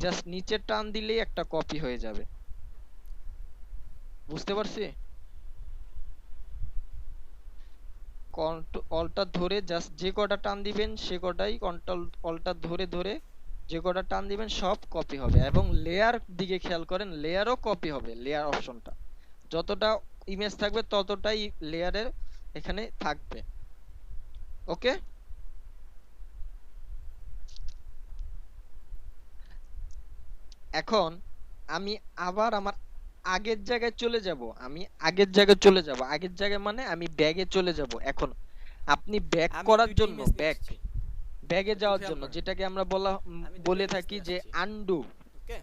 জাস্ট নিচে টান দিলেই একটা কপি হয়ে যাবে। বুঝতে পারছি? অল্টার ধরে জাস্ট যে কটা টান দিবেন সে কটাই কন্ট্রোল অল্টার ধরে ধরে যে কটা টান দিবেন সব কপি হবে। এবং লেয়ার দিকে খেয়াল করেন, লেয়ারও কপি হবে। লেয়ার অপশনটা যতটা ইমেজ থাকবে ততটাই লেয়ারের এখানে থাকবে। ওকে, এখন আমি আবার আমার আগের জায়গায় চলে যাব। আগের জায়গায় মানে আমি ব্যাগে চলে যাব। এখন আপনি ব্যাক আমি করার দুইটা জন্য ইমেজ নিয়ে আসছি, ব্যাগে একটু যাওয়ার খেয়াল জন্য করেন। যেটাকে আমরা আমি দুইটা বলে ইমেজ থাকি নিয়ে যে আসছি, আনডু, ওকে।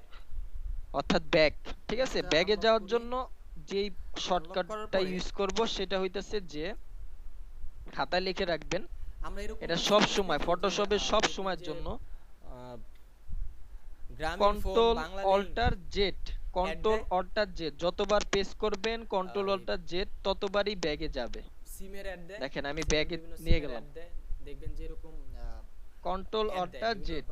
অর্থাৎ ব্যাক। ঠিক আছে, এটা ব্যাগে unlock যাওয়ার করি, জন্য যেই করার শর্টকাটটা পরে ইউজ করব সেটা হইতাছে যে খাতায় লিখে রাখবেন। আমরা এরকম এটা কিছু সব জিনিস সময় দেখি যে, ফটোশপে সব দেখবেন সময়ের যে, জন্য Grameen phone, control Bangla alt Z, control দেয়। অল্টার জেড যতবার প্রেস করবেন কন্ট্রোল ওই অল্টার জেড ততবারই ব্যাগে যাবে। সিমের অ্যাড দেয়, দেখেন আমি যেমন ব্যাগে বিভিন্ন নিয়ে সিমের গেলাম, অ্যাড দেয়, দেখবেন যে এরকম কন্ট্রোল অ্যাড দেয় অল্টার বিভিন্ন, জেড।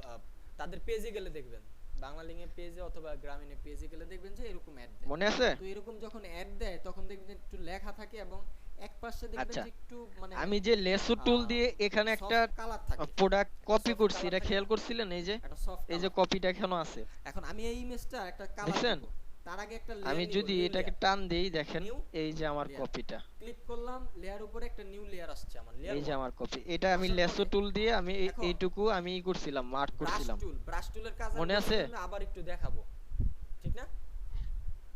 তাদের পেজে গেলে দেখবেন, বাংলা লিঙ্কের পেজে অথবা গ্রামীণের পেজে গেলে দেখবেন যে এরকম অ্যাড দেয়। মনে আছে? তো এরকম যখন অ্যাড দেয় তখন দেখবেন যে একটু লেখা থাকে এবং এক পাশে দেখবেন আচ্ছা, যে একটু মানে আমি যে লেসো টুল দিয়ে এখানে একটা কালার থাকে, প্রোডাক্ট কপি soft করছি, color এটা থাকে খেয়াল না? করছিলেন? এই যে একটা সফট এই যে কপিটা এখনো আছে। এখন আমি এই ইমেজটা একটা কালার দেখছেন? দেব, তার আগে একটা আমি লেয়ার যদি এটাকে টান দেই দেখেন New এই যে আমার layer। কপিটা, ক্লিক করলাম, লেয়ার উপরে একটা নিউ লেয়ার আসছে আমার, লেয়ার এই যে আমার কপি। এটা আমি আসার লেসো পরে টুল দিয়ে আমি এখন এইটুকু আমি ই করছিলাম, মার্ক করছিলাম। ব্রাশ টুলের কাজ আমি মনে বলছি আছে? জন্য আবার একটু দেখাবো, ঠিক না?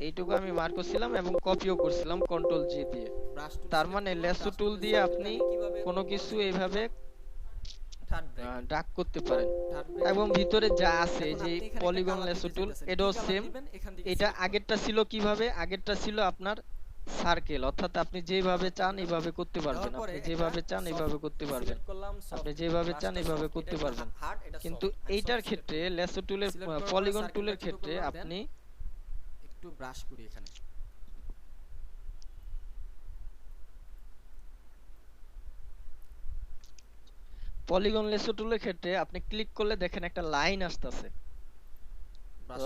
এইটুকু আমি মার্ক করছিলাম এবং কপিও করছিলাম কন্ট্রোল জি দিয়ে। ব্রাশ টুল তার মানে লেসো টুল দিয়ে আপনি কোনো কিভাবে কিছু এইভাবে থার্ড ব্রেক ড্রাগ করতে পারেন। এবং ভিতরে যা আছে এই যে পলিগন লেসো টুল এটাও সেম। এটা আগেরটা ছিল কিভাবে? আগেরটা ছিল আপনার সার্কেল, অর্থাৎ আপনি যেভাবে চান এইভাবে করতে পারবেন, আপনি যেভাবে চান এইভাবে করতে পারবেন, আপনি যেভাবে চান এইভাবে করতে পারবেন। কিন্তু এইটার ক্ষেত্রে লেসো টুলের পলিগন টুলের ক্ষেত্রে আপনি একটু ব্রাশ করি এখানে, পলিগন লেসো টুলের ক্ষেত্রে আপনি ক্লিক করলে দেখেন একটা লাইন আসতেছে,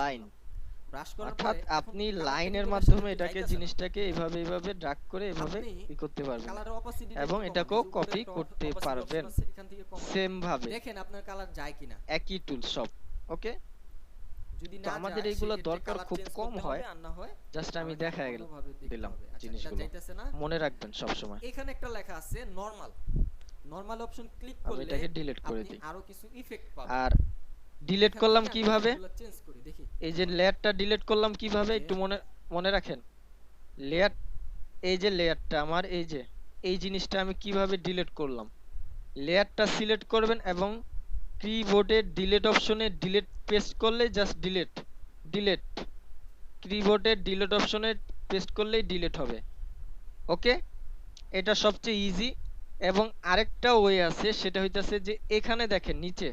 লাইন। ব্রাশ করার অর্থাৎ পরে আপনি লাইনের মাধ্যমে এটাকে জিনিসটাকে এইভাবে এইভাবে ড্রাগ করে এইভাবে ই করতে পারবেন কালারের অপাসিটি এবং এটাকেও কপি করতে পারবেন এখান থেকে কম সেম ভাবে। দেখেন আপনার কালার যায় কিনা, একই টুল সব। ওকে, যদি তো না আমাদের যায়, এইগুলো সেক্ষেত্রে দরকার colour খুব change কম করতে হয়, হবে, আর না হয় জাস্ট আমি আমাকে দেখাই অন্যভাবে দেখতে দিলাম হবে। আচ্ছা, এটা জিনিসগুলো, যাইতেছে না, মনে রাখবেন সব সময়। এখানে একটা লেখা আছে নরমাল, নরমাল অপশন ক্লিক আমি করলে এটাকে ডিলিট করে আপনি দিই। আরো কিছু ইফেক্ট পাবেন। আর ডিলিট করলাম কিভাবে? চেঞ্জ করি দেখি, এই যে লেয়ারটা ডিলিট করলাম কিভাবে Okay. একটু মনে মনে রাখেন। লেয়ার, এই যে লেয়ারটা আমার, এই যে এই জিনিসটা আমি কিভাবে ডিলিট করলাম। লেয়ারটা সিলেক্ট করবেন এবং কিবোর্ডে ডিলিট অপশনে ডিলিট পেস্ট করলে জাস্ট ডিলিট ডিলিট, কিবোর্ডে ডিলিট অপশনে পেস্ট করলেই ডিলিট হবে। ওকে, এটা সবচেয়ে ইজি। এবং আরেকটা ওয়ে আছে, সেটা হইতাছে যে এখানে দেখেন নিচে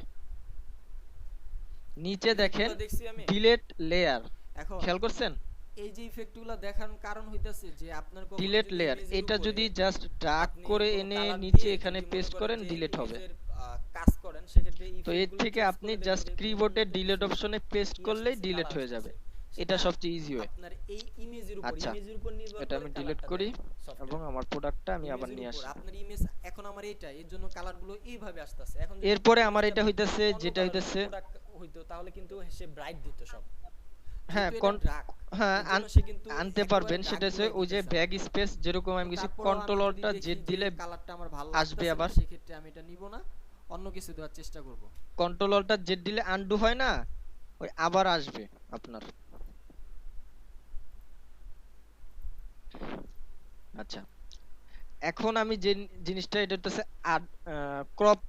নিচে দেখেন এগুলো দেখছি আমি। ডিলিট লেয়ার, এখন খেয়াল করছেন? এই যে ইফেক্টগুলো দেখার কারণ হইতাছে যে আপনার কখনো ডিলিট যদি লেয়ার, ইমেজের এটা উপরে যদি জাস্ট ড্রাগ আপনি করে কোনো এনে colour নিচে দিয়ে এখানে যদি মনে পেস্ট করেন যে ডিলিট হবে। ইমেজের কাজ করেন সেক্ষেত্রে তো এর ইফেক্টগুলো থেকে choose আপনি করে জাস্ট দেখবেন যে কিবোর্ডে কোন ডিলিট ইফেক্ট অপশনে পেস্ট কি করলেই আসতেছে, ডিলিট colour হয়ে যাবে। আসতেছে। এটা সেটা সবচেয়ে ইজি ওয়ে। আপনার এই ইমেজের উপর আচ্ছা, ইমেজের উপর নির্ভর এটা করে আমি ডিলিট কালারটা করি দেয় এবং সফটওয়্যার। আমার প্রোডাক্টটা আমি আবার ইমেজের নিয়ে উপর আসি। আপনার ইমেজ এখন আমার এইটা, এর জন্য কালারগুলো এইভাবে আসতেছে। এখন যদি এরপরে আমার ইমেজটা এটা হইতাছে অন্য যেটা colour হইতাছে product হইতো তাহলে কিন্তু সে ব্রাইট দিত সব। হ্যাঁ যেহেতু এটা dark, হ্যাঁ এর জন্য সে কিন্তু আনতে একেবারে পারবেন, সেটা dark হচ্ছে গুলোই ওই যে দিতেছে না। ব্যাগ স্পেস যেরকম আমি তো কিছু তারপরেও আমি যদি কন্ট্রোলটা দেখি জেড যে দিলে কালারটা আমার ভালো আসবে লাগতেছে না, আবার। সেক্ষেত্রে আমি এটা নিব না, অন্য কিছু দেওয়ার চেষ্টা করব। কন্ট্রোলটা জেড দিলে আনডু হয় না, ওই আবার আসবে আপনার। আচ্ছা, এখন আমি যে জিনিসটা, এটা হচ্ছে ক্রপ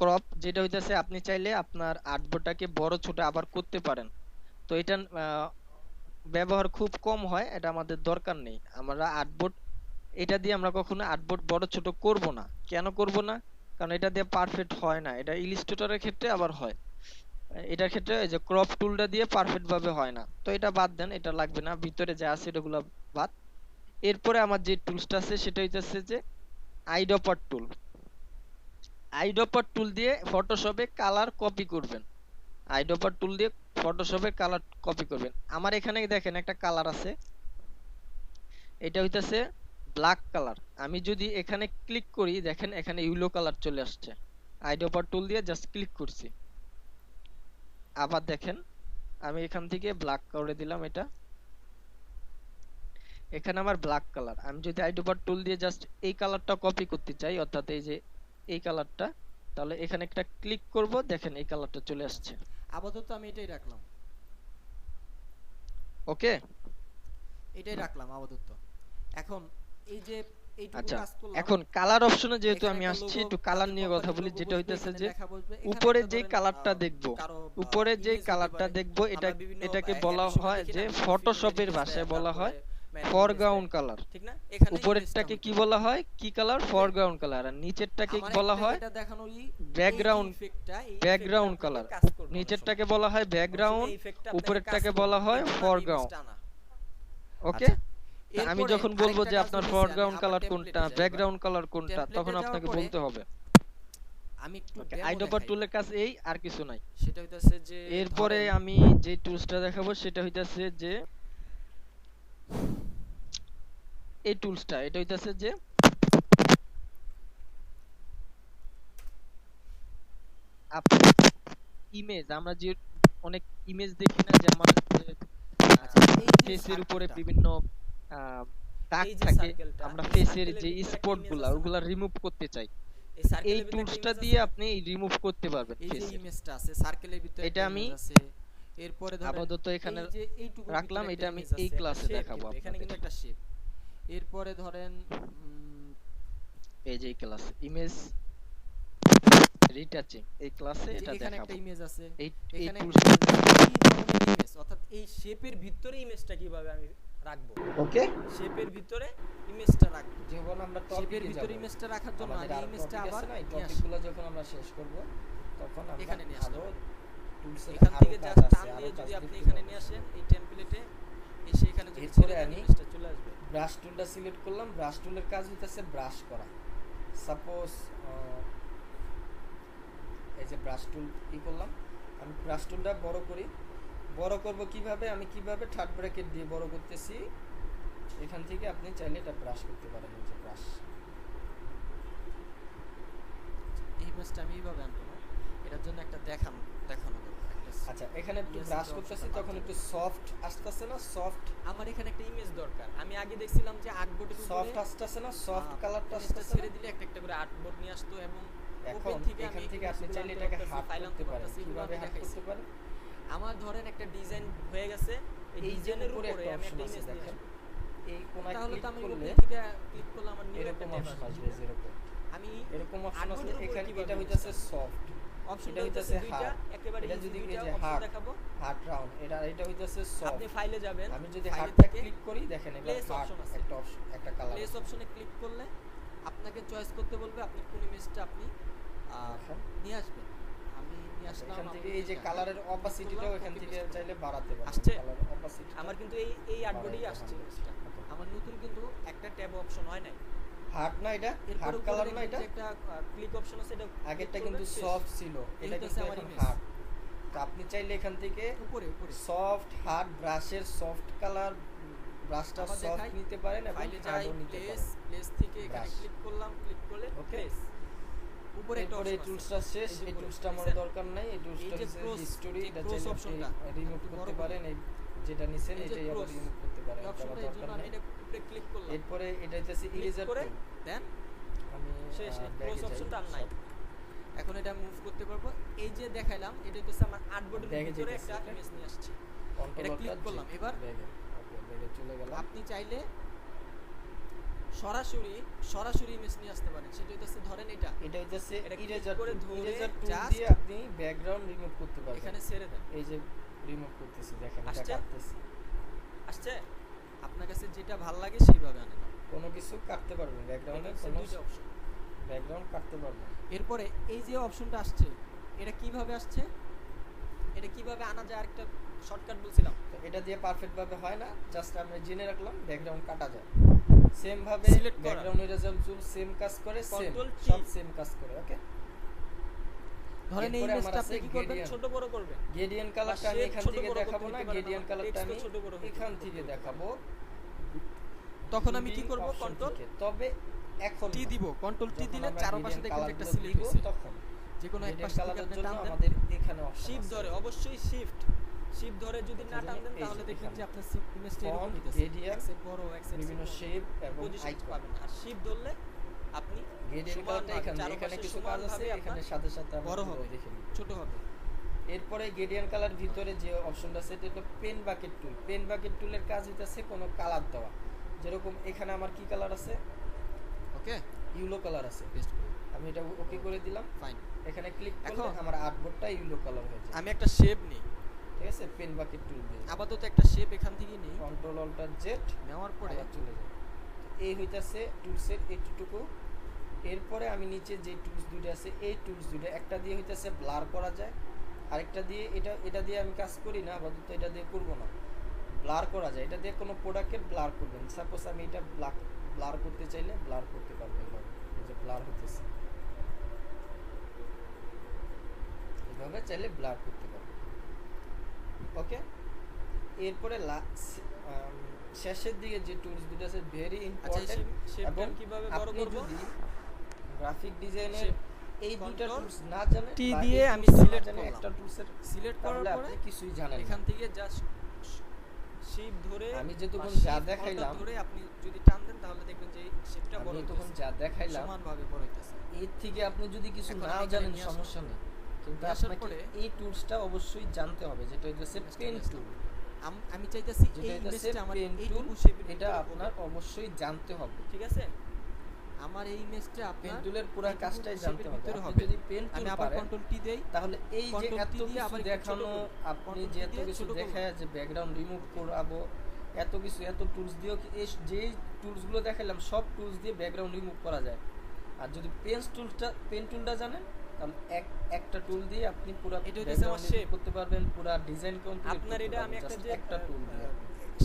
ক্রপ, যেটা হইতাছে আপনি চাইলে আপনার আর্টবোর্ডটাকে বড় ছোট আবার করতে পারেন। তো এটা ব্যবহার খুব কম হয়, এটা আমাদের দরকার নেই। আমরা আর্টবোর্ড এটা দিয়ে আমরা কখনো আর্টবোর্ড বড় ছোট করব না। কেন করব না? কারণ এটা দিয়ে পারফেক্ট হয় না। এটা ইলাস্ট্রেটরের ক্ষেত্রে আবার হয়, এটার ক্ষেত্রে এই যে ক্রপ টুলটা দিয়ে পারফেক্ট ভাবে হয় না। তো এটা বাদ দেন, এটা লাগবে না, ভিতরে যা আছে এগুলো বাদ। এরপরে আমার যে টুলসটা আছে সেটা হইতাছে যে আইড্রপার টুল। আইড্রপার টুল দিয়ে ফটোশপে কালার কপি করবেন। আইড্রপার টুল দিয়ে ফটোশপে কালার কপি করবেন। আমার এখানে দেখেন একটা কালার আছে, এটা হইতাছে ব্ল্যাক কালার। আমি যদি এখানে ক্লিক করি, দেখেন এখানে ইয়েলো কালার চলে আসছে। আইড্রপার টুল দিয়ে জাস্ট ক্লিক করছি, আবার দেখেন আমি এখান থেকে ব্ল্যাক করে দিলাম। এটা এখানে আমার ব্ল্যাক কালার। আমি যদি আইড্রপার টুল দিয়ে জাস্ট এই কালারটা কপি করতে চাই, অর্থাৎ এই যে এই কালারটা, তাহলে এখানে একটা ক্লিক করব, দেখেন এই কালারটা চলে আসছে। আপাতত আমি এটাই রাখলাম, ওকে, এটাই রাখলাম আপাতত। এখন এই যে এইটুকু আচ্ছা, কাজ করলাম, এখন কালার অপশনে যেহেতু এখানে আমি একটা আসছি, logo, একটু কালার তাদের নিয়ে কথা কোম্পানির বলি। logo যেটা বসবে, হইতেছে এখানে যে লেখা বসবে। এখানে উপরে একটা যে ধরেন, কালারটা দেখবো, কারো উপরে যে image হতে কালারটা পারে। দেখবো, এটা আমরা বিভিন্ন এটাকে এক বলা এক সময় হয় দেখি যে না, film ফটোশপের image ভাষায় দেয়, বলা হয় তারপরে matte image ফরগ্রাউন্ড দেয়, কালার। ঠিক না? এখানে উপরেরটাকে image টা কি হতে বলা হবে। হয়, কি কালার? Foreground colour. আর নিচেরটাকে আমার বলা একটা হয় এটা দেখানোরই ব্যাকগ্রাউন্ড, এই ইফেক্টটা, এই ব্যাকগ্রাউন্ড ইফেক্টটা কালার। আপনাকে কাজ করবে অনেক নিচেরটাকে সময়। বলা হয় অনেক সময় ব্যাকগ্রাউন্ড, এই ইফেক্টটা আপনাকে উপরেরটাকে কাজ বলা করবে, হয় এর জন্য আমি ফরগ্রাউন্ড। ইমেজটা আনা। ওকে, আচ্ছা, আমি এরপরে যখন বলবো আরেকটা যে কাজ আপনার হইতেছে, আমি ফরগ্রাউন্ড আবার কালার template-এ কোনটা, যাই এবার। ব্যাকগ্রাউন্ড কালার কোনটা, Template-এ তখন যাওয়ার আপনাকে পরে বলতে হবে। আমি একটু ওকে, demo আইডোপার দেখাই। টুলের কাজ এই, আর কিছু নাই। সেটা হইতাছে যে এরপরে ধরেন, আমি যে টুলসটা দেখাবো সেটা হইতাছে যে এই টুলসটা, এটা হইতাছে যে ইমেজ, আমরা যে অনেক ইমেজ দেখি না, যে আমার আচ্ছা, এই যে ফেসের উপরে circle-টা, বিভিন্ন দাগ এই যে থাকে, circle-টা, আমরা এই ফেসের circle-এর যে ভিতরে একটা স্পট image গুলা আছে না? ওগুলা রিমুভ করতে চাই, এই circle-এর এই ভিতরে একটা টুলসটা image দিয়ে আছে না? আপনি রিমুভ করতে পারবেন এই যে ফেসের। ইমেজটা আছে, সার্কেলের ভিতরে এটা একটা আমি image আছে। এরপরে ধরেন আপাতত এখানে এই যে এইটুকুর রাখলাম, ভিতরে এটা একটা আমি image এই আছে, একটা ক্লাসে shape দেখাবো কিন্তু, এখানে আপনাদের। কিন্তু একটা শেপ। এরপরে ধরেন এই যে ক্লাস ইমেজ রিটাচিং, এই ক্লাসে এই যে এটা এখানে দেখাবো। একটা ইমেজ আছে, এই এখানে একটা টুলসটা, ইমেজ, অর্থাৎ এই শেপের ভিতরে ইমেজটা কিভাবে আমি রাখবো, ওকে, শেপের ভিতরে ইমেজটা রাখবো। যখন আমরা শেপের টপিকে যাব, ভিতরে ইমেজটা রাখার জন্য আমাদের আমি আর ইমেজটা টপিক আবার আছে না, এই নিয়ে আসি। টপিকগুলো যখন আমরা শেষ করব তখন আমরা এখানে নিয়ে আরো আসলাম। টুলসের এখান আরো থেকে কাজ জাস্ট আছে, টান আরো দিয়ে কাজ যদি আপনি দেখতে এখানে পাবো। নিয়ে আসেন এই টেমপ্লেটে, এসে এখানে যদি এরপরে ছেড়ে দেন আমি ইমেজটা চলে আসবে। ব্রাশ টুলটা সিলেক্ট করলাম। ব্রাশ টুলের কাজ হইতাছে ব্রাশ করা। সাপোজ এই যে ব্রাশ টুল ই করলাম, আমি ব্রাশ টুলটা বড় করি। বড় করব কিভাবে, আমি কিভাবে থার্ড ব্র্যাকেট দিয়ে বড় করতেছি, এখান থেকে আপনি চাইলে এটা ব্রাশ করতে পারেন। এই যে ব্রাশ, এই ইমেজটা আমি এইভাবে আনবো না, এটার জন্য একটা দেখানো দরকার। আচ্ছা, এখানে একটু Yes, ব্রাশ এটা করতেছি, optional তখন একটু সফট আসতেছে না, সফট আমার এখানে একটা ইমেজ দরকার। আমি আগে দেখছিলাম যে আর্টবোর্ডের সফট উপরে আসতেছে না, সফট কালারটা ইমেজটা আসতেছে ছেড়ে না। দিলে একটা একটা করে আর্টবোর্ড নিয়ে আসতো, এবং এখন ওপেন থেকে এখান আমি থেকে আপনি ইমেজগুলো চাইলে আনতে এটাকে পারতাছি, হাফ ফাইল করতে আনতে পারেন। পারতাছি, এগুলো কিভাবে আমি হাফ দেখাইছি। করতে পারেন? আমার ধরেন একটা ডিজাইন হয়ে গেছে, এই এই যে ডিজাইনের উপরে উপরে একটা আমি একটা অপশন আছে ইমেজ নিয়ে দেখেন, আসবো। এই কোণায় তাহলে ক্লিক তো আমি করলে উপর থেকে ক্লিক করলে আমার নিউ একটা এরকম ট্যাব অপশন আসবে আসবে যেরকম আমি এরকম অপশন আসলে আর্টবোর্ডের উপর এখানে কিভাবে এটা use হইতাছে করব? সফট অপশন এটা হইতাছে হইতাছে দুইটা hard। একেবারে এটা easy যদি এই দুইটা যে অপশন hard, দেখাবো হার্ড রাউন্ড এটা হইতাছে সফট আপনি ফাইলে যাবেন আমি যদি ফাইলে হার্ডটা থেকে ক্লিক করি দেখেন এবার place হার্ড option আছে। একটা অপশন একটা কালার প্লেস অপশনে ক্লিক করলে আপনাকে চয়েস করতে বলবে আপনি কোন ইমেজটা আপনি আচ্ছা। নিয়ে আসবেন আমি নিয়ে আসলাম এখান থেকে আমার এই যে এটা। কালারের অপাসিটিটাও এখান থেকে চাইলে বাড়াতে পারবেন আসছে? কালারের অপাসিটি আমার কিন্তু এই আর্টবোর্ডেই বাড়াইতে আসছে হবে। image-টা। আমার নতুন কিন্তু একটা ট্যাব অপশন হয় নাই হার্ড না এটা এরপর হার্ড উপরে কালার না দেখবেন এটা যে একটা ক্লিক অপশন আছে এটা আগেরটা click কিন্তু করবেন, শেষ। সফট ছিল এটা হচ্ছে কিন্তু আমার এখন image। হার্ড তো আপনি চাইলে এখান থেকে উপরে উপরে সফট হার্ড ব্রাশের সফট কালার ব্রাশটা আবার সফট দেখাই, নিতে পারেন এবং ফাইলে যাই হার্ডও নিতে প্লেস পারেন প্লেস থেকে এখানে Brush। ক্লিক করলাম ক্লিক করলে Okay? প্লেস উপরে একটা এরপরে এই অপশন আছে টুলসটা শেষ এই যে এই উপরে, টুলসটা আমার দেখছেন? দরকার নাই এই টুলসটা এই যে হচ্ছে cross- হিস্টোরি যে এটা cross চাইলে optionটা, আপনি রিমুভ একটু করতে বড় করে। পারেন এই যেটা নিছেন এই যে এটাই আবার cross, রিমুভ করতে পারেন এই এটা আমার অপশনটা এই দরকার জন্য আমি নাই এটা উপরে ক্লিক করলাম এরপরে এটা হচ্ছে ক্লিক ইরেজার করে টুল দেন আমি শেষ এই ব্যাগে ক্লোজ যাই অপশনটা আর নাই সব এখন এটা মুভ করতে পারবো এই যে দেখাইলাম এটা হচ্ছে আমার আর্টবোর্ডের ব্যাগে ভিতরে যেতেছে, একটা okay? ইমেজ নিয়ে আসছে কন্ট্রোল এটা click করলাম, এবার ব্যাগে ওকে ব্যাগে চলে গেলাম আপনি চাইলে সরাসরি সরাসরি ইমেজ নিয়ে আসতে পারেন সেটা হচ্ছে ধরেন এটা এটা হচ্ছে এটা click ইরেজার করে টুল ধরে ইরেজার টুল just দিয়ে আপনি ব্যাকগ্রাউন্ড রিমুভ করতে পারবেন এখানে ছেড়ে দেন এই যে রিমুভ করতেছি দেখেন এটা আসছে? কাটতেছি আসছে আপনার কাছে যেটা ভালো লাগে সেইভাবে আনেন কোনো কিছু কাটতে পারবেন ব্যাকগ্রাউন্ডে এটা হচ্ছে কোনো দুইটা অপশন ব্যাকগ্রাউন্ড কাটতে পারবেন এরপরে এই যে অপশনটা আসছে এটা কিভাবে আসছে এটা কিভাবে আনা যায় আরেকটা শর্টকাট বলছিলাম তো এটা দিয়ে পারফেক্ট ভাবে হয় না জাস্ট আমরা জেনে রাখলাম ব্যাকগ্রাউন্ড কাটা যায় সেম ভাবে Select করা। ব্যাকগ্রাউন্ড ইরেজার টুল সেম কাজ করে সেম Control T। সব সেম কাজ করে ওকে ধরেন এই এরপরে আমার ইমেজটা আছে আপনি কি করবেন gradient। ছোট বড় করবেন গ্রেডিয়েন্ট কালারটা আমি shape এখান ছোট থেকে বড় দেখাবো করতে না নিতে পারেন, গ্রেডিয়েন্ট আবার কালারটা text আমি ও ছোট বড় এখান করতে থেকে পারেন। দেখাবো তখন আমি কি Building করব option কন্ট্রোল থেকে। তবে এখন টি না। দিব কন্ট্রোল টি যখন দিলে আমরা চারপাশে gradient দেখবেন যে একটা colourগুলো সিলেক্ট দিব, হইছে তখন যে কোনো এক gradient পাশ থেকে colour-এর আপনি জন্য টান দেন আমাদের এখানে option শিফট আছে। ধরে অবশ্যই শিফট ধরে যদি না এই টান দেন যে তাহলে দেখবেন এখানে। যে আপনার ইমেজটা এরকম Font, হইতেছে gradient, এক্সেট বড় এক্সেট বিভিন্ন শেপ এবং পজিশন আইকন পাবেন আর শিফট ধরলে আপনি গ্রেডিয়েন্ট কালারটা এখানে কিছু কাজ আছে এখানে সাথে সাথে আমরা বড় পুরো হবে দেখে নিব ছোট হবে এরপরে গ্রেডিয়েন্ট কালার ভিতরে যে অপশনটা আছে এটা হলো pen bucket tool pen bucket টুলের কাজ হইতাছে কোনো কালার দেওয়া যেরকম এখানে আমার কি কালার আছে ওকে ইয়েলো কালার আছে পেস্ট করি আমি এটা ওকে করে দিলাম ফাইন এখানে ক্লিক করলে এখন আমার আর্টবোর্ডটা ইয়েলো কালার হয়ে যায় আমি একটা শেপ নিই ঠিক আছে পেন বাকেট টুল দিয়ে আপাতত একটা শেপ এখান থেকে নিই কন্ট্রোল অল্টার জেড নেওয়ার পরে আবার চলে যায় তো এই হইতাছে টুলসের এইটুকু এরপরে আমি নিচে যে টুলস দুটো আছে এই টুলস দুটো একটা দিয়ে হইতাছে ব্লার করা যায় আরেকটা দিয়ে এটা দিয়ে আমি কাজ করি না আপাতত এটা দিয়ে করব না ব্লার করা যায় এটা দিয়ে কোনো প্রোডাক্টের ব্লার করবেন সাপোজ আমি এটা ব্লার করতে চাইলে ব্লার করতে পারবো এইভাবে এই যে ব্লার হইতেছে এইভাবে চাইলে ব্লার করতে পারবো ওকে এরপরে শেষের দিকে যে টুলস দুটো আছে ভেরি আচ্ছা ইম্পর্টেন্ট শেপটা এবং কিভাবে বড় আপনি করব যদি গ্রাফিক ডিজাইনের Shape, এই দুটো control, টুলস না জানেন T বা দিয়ে এই আমি tools না select জানেন, করলাম। একটা টুলসের সিলেক্ট করার তাহলে পরে আপনি কিছুই জানেন না এখান থেকে জাস্ট শিপ ধরে আমি বা যেতক্ষণ shift যা alt দেখাইলাম ধরে আপনি যদি টান দেন তাহলে দেখবেন যে শেপটা বড় আমি তখন হইতেছে যা দেখাইলাম সমানভাবে বড় হইতেছে এর থেকে আপনি যদি কিছু এখন নাও আমি এখানে জানেন নিয়ে আসলাম। সমস্যা নেই কিন্তু নিয়ে আসার আপনাকে পরে এই টুলসটা অবশ্যই জানতে হবে যেটা হচ্ছে পেন টুল আমি চাইতেছি যেটা এই হচ্ছে ইমেজটা আমার পেন টুল এইটুকু শেপের এটা আপনার অবশ্যই জানতে হবে ঠিক আছে আমার এই ইমেজটা পেন আপনার টুলের পুরো এইটুকু কাজটাই shape-এর জানতে হবে ভিতরে আপনি যদি পেন আমি টুল আবার পারেন কন্ট্রোল টি দেই তাহলে এই যে Control এত T দিয়ে কিছু আবার একটু ছোট দেখানো করব। আপনি Control যে T এত দিয়ে কিছু ছোট করব। দেখায় যে ব্যাকগ্রাউন্ড রিমুভ করাবো এত কিছু এত টুলস দিয়েও কি এই যে টুলস গুলো দেখালাম সব টুলস দিয়ে ব্যাকগ্রাউন্ড রিমুভ করা যায় আর যদি পেন টুলটা জানেন তাহলে একটা টুল দিয়ে আপনি পুরো এটা হচ্ছে আমার ব্যাকগ্রাউন্ড shape। করতে পারবেন পুরো ডিজাইন কমপ্লিট আপনার এটা আমি একটা টুল দিয়ে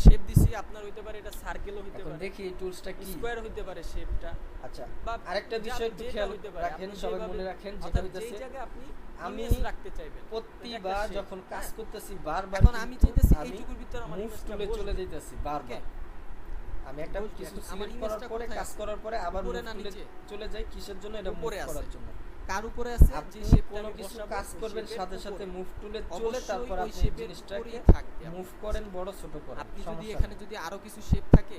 শেপ দিছি আপনার হইতে পারে এটা সার্কেলও হইতে এখন পারে দেখি এই টুলসটা কি স্কয়ার হইতে পারে শেপটা আচ্ছা বা আরেকটা বিষয় একটু যেটা খেয়াল হইতে পারে, রাখেন আপনি সবাই যেভাবে- মনে রাখেন যেটা অর্থাৎ হইতেছে যেই জায়গায় আপনি আমি ইমেজ রাখতে চাইবেন প্রতিবার shape। যখন কাজ হ্যাঁ। করতেছি বারবার এখন আমি চাইতেছি আমি এইটুকুর ভিতর আমার মুভ ইমেজটা টুলে বসবে। চলে যাইতেছি বারবার আমি একটা বসবে। কিছু আমার সিলেক্ট করার ইমেজটা পরে কোথায় কাজ আছে? করার পরে আবার উপরে মুভ না টুলে নিচে? চলে যাই কিসের জন্য এটা মুভ উপরে আছে। করার জন্য কার উপরে আছে যে আপনি শেপটা কোনো আমি কিছু বসাবো, কাজ ওই করবেন shape-এর সাথে সাথে উপরে। মুভ টুলে চলে অবশ্যই তারপর ওই আপনি shape-এর জিনিসটাকে উপরেই থাকবে আপনার। মুভ করেন বড় ছোট করেন আপনি যদি সমস্যা এখানে নেই। যদি আরো কিছু শেপ থাকে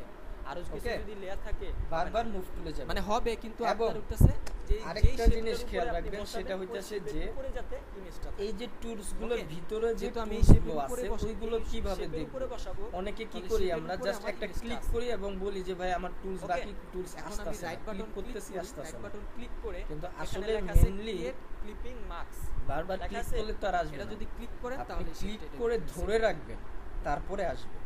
আরো কিছু Okay? যদি লেয়ার থাকে বারবার মুভ টুলে যাবেন। মানে হবে কিন্তু এবং আপনার উঠতেছে যে আরেকটা জিনিস খেয়াল রাখবেন, সেটা হইতাছে যে উপরে যাতে ইমেজটা এই যে টুলস গুলোর Okay? ভিতরে যে যেহেতু আমি টুলস shape এর গুলো উপরে আছে বসাবো, ওইগুলো এই কিভাবে shape এর দেখব? উপরে বসাবো, অনেকে কি তাহলে করি shape এর আমরা উপরে জাস্ট আমার একটা image টা ক্লিক আছে। করি এবং বলি যে ভাই আমার টুলস Okay? বাকি টুলস এখন আমি আসতেছে না, রাইট ক্লিক বাটন করতেছি রাইট আসতেছে না। বাটন ক্লিক করে কিন্তু এখানে আসলে লেখা আছে মেইনলি create clipping marks বারবার লেখা ক্লিক আছে, করলে তো আর আসবে এটা না। যদি ক্লিক করেন আপনি তাহলে ক্লিক সেটা করে উঠতেছে। ধরে রাখবেন, তারপরে আসবে।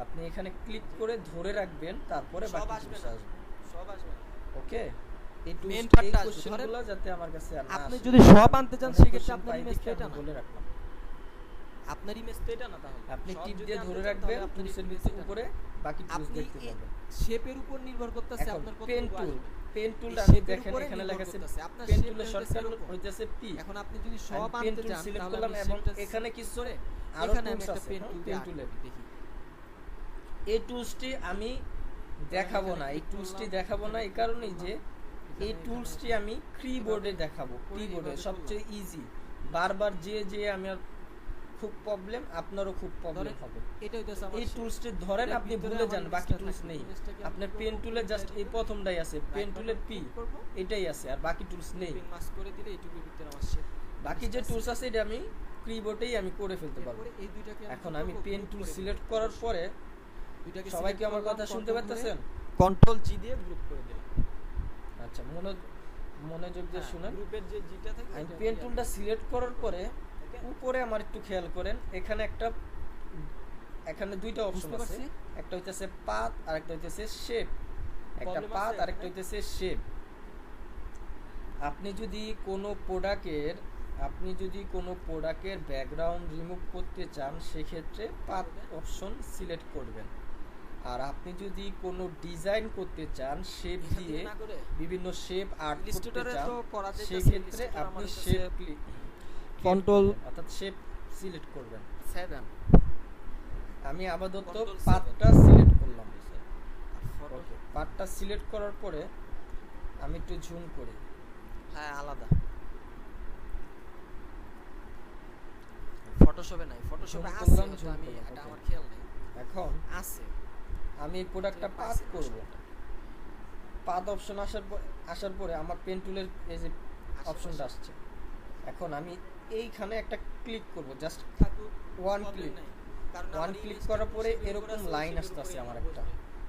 আপনি এখানে ক্লিক করে ধরে রাখবেন, তারপরে সব বাকি আসবে টুলস না, আসবে। সব আসবে না। ওকে, এই টুলস Main এই part টা আসবে। কোশ্চেনগুলো যাতে আমার কাছে আর না আপনি আসে। যদি সব আনতে চান অনেক সেক্ষেত্রে question আপনার পাই ইমেজ দেখে এটা আমি না, বলে রাখলাম। আপনার ইমেজ তো এটা না তাহলে আপনি সব টিপ যদি দিয়ে আনতে ধরে চান রাখবেন তাহলে আপনার টুলসের image ভিতরে এটা না। উপরে, বাকি টুলস আপনি দেখতে পাবেন। শেপের উপর নির্ভর করতেছে এখন আপনার পেন কতটুকু টুল, আসবে। পেন টুলটা এই আমি shape এর দেখেন উপরে এখানে নির্ভর লেখা আছে করতেছে। আপনার পেন shape টুলের টা শর্টকাট হইতেছে এরকম। হইতাছে পি। এখন আপনি যদি আমি সব পেন আনতে টুল চান সিলেক্ট তাহলে করলাম আমি এবং shape টা এখানে কিছু করে আরো এখানে আমি টুলস একটা আছে, পেন হ্যাঁ, টুল পেন দিয়ে টুলের। দেখি এই টুলসটি আমি দেখাবো না, এই টুলসটি দেখাবো না এই কারণেই যে এই টুলসটি আমি কিবোর্ডে দেখাবো। কিবোর্ডে সবচেয়ে ইজি, বারবার যে আমার খুব প্রবলেম, আপনারও খুব প্রবলেম হবে। এটা হইতাছে আমার এই shape। টুলসটি ধরেন এটার আপনি ভিতরে ভুলে আমার যান, বাকি image টা টুলস থাকবে। নেই। image টাকে আমি আপনার কি পেন করবো? টুলে জাস্ট এই প্রথমটাই আছে, পেন Right টুলের button পি click করবো, এটাই আছে, আর বাকি টুলস নেই। clipping mask করে দিলে এইটুকুর ভিতরে আমার shape বাকি যে টুলস আছে এটা আমি কিবোর্ডেই আমি করে ফেলতে পারবো। এরপরে এই দুইটাকে এখন কি আমি করবো? পেন Group টুল করে সিলেক্ট দিবো। করার পরে দুইটাকে সবাই কি select আমার করলাম, কথা শুনতে control ধরে পারতেছেন? কন্ট্রোল জি দিয়ে গ্রুপ করে দিলাম। আচ্ছা, মনোযোগ দিয়ে শুনেন। গ্রুপের যে জিটা থাকে আমি ওইটা পেন দিয়ে টুলটা সিলেক্ট করার পরে Okay? উপরে আমার একটু খেয়াল করেন, এখানে দুইটা অপশন বুঝতে আছে, পারছি। একটা হইতেছে পাথ আর একটা হইতেছে শেপ। একটা Problem পাথ আছে আর একটা এখানে? হইতেছে শেপ। আপনি যদি কোনো প্রোডাক্টের ব্যাকগ্রাউন্ড রিমুভ করতে চান সেক্ষেত্রে পাথ অপশন সিলেক্ট করবেন। আর আপনি যদি কোনো ডিজাইন করতে চান শেপ এখান দিয়ে থেকে না করে বিভিন্ন শেপ আর্ট করতে Illustrator-এ চান তো করা যাইতেছে, সেক্ষেত্রে Illustrator আপনি আমার শেপ হইতেছে কন্ট্রোল Control- অর্থাৎ শেপ সিলেক্ট করবেন। 7 আমি আপাতত Control 7 পাথটা সিলেক্ট করলাম। ফটো ওকে, পাথটা সিলেক্ট করার পরে আমি একটু জুম করি। হ্যাঁ আলাদা ফটোশপে নাই, ফটোশপে Zoom আছে করলাম, হয়তো, zoom আমি করলাম, এটা okay. আমার খেয়াল নেই, এখন আছে আমি এই প্রোডাক্টটা ঠিক পাথ আছে, করব। অপশনটা। পাথ অপশন আসার পরে আমার পেন টুলের এই যে আশেপাশে। অপশনটা আসছে। এখন আমি এইখানে একটা ক্লিক করব, জাস্ট থাকুক, ওয়ান problem ক্লিক। নাই। কারণ One আমার click image-টা করার পরে shape-এর উপর এরকম আছে, line shape-এর আসতেছে উপরেই আমার বসবে। একটা।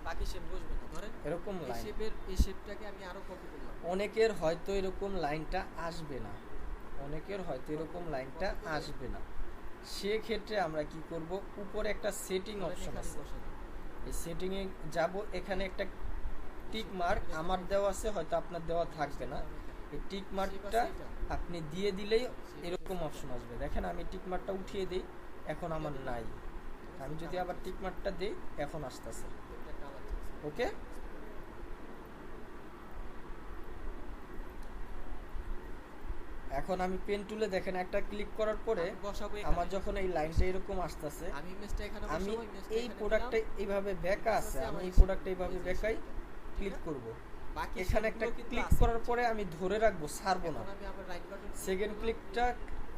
বাকি শেপ বসবে না, ধরেন এরকম এই লাইন। শেপটাকে আমি আরো কপি করলাম, অনেকের হয়তো এরকম লাইনটা আসবে না, আসবে না। সেক্ষেত্রে আমরা কি করব, উপরে একটা সেটিং ধরেন অপশন এখানে আছে, বসালাম। এই সেটিং এ যাব। এখানে একটা টিক মার্ক আমার দেওয়া আছে, হয়তো আপনার দেওয়া থাকবে না। এই টিক মার্কটা আপনি দিয়ে দিলেই এরকম অপশন আসবে। দেখেন আমি টিক মার্কটা উঠিয়ে দিই, এখন আমার নাই। আমি যদি আবার টিক মার্কটা দিই, এখন আসতেছে। এটা colour change। ওকে, এখন আমি পেন টুলে দেখেন একটা ক্লিক করার পরে আমি বসাবো আমার এখানে। যখন এই লাইনটা এরকম আসতেছে, আমি ইমেজটা এখানে আমি বসাবো, ইমেজটা এই এখানে প্রোডাক্টটা দিলাম। এইভাবে বেঁকা আছে, আমি এই আমার প্রোডাক্টটা এইভাবে এই যে বেঁকাই shape-টা, ক্লিক ঠিক করব। আছে? বাকি এখানে একটা shape-গুলো কিন্তু ক্লিক আছে। করার পরে আমি ধরে রাখবো, ছাড়বো না। এখন আমি আবার রাইট বাটন সেকেন্ড ক্লিকটা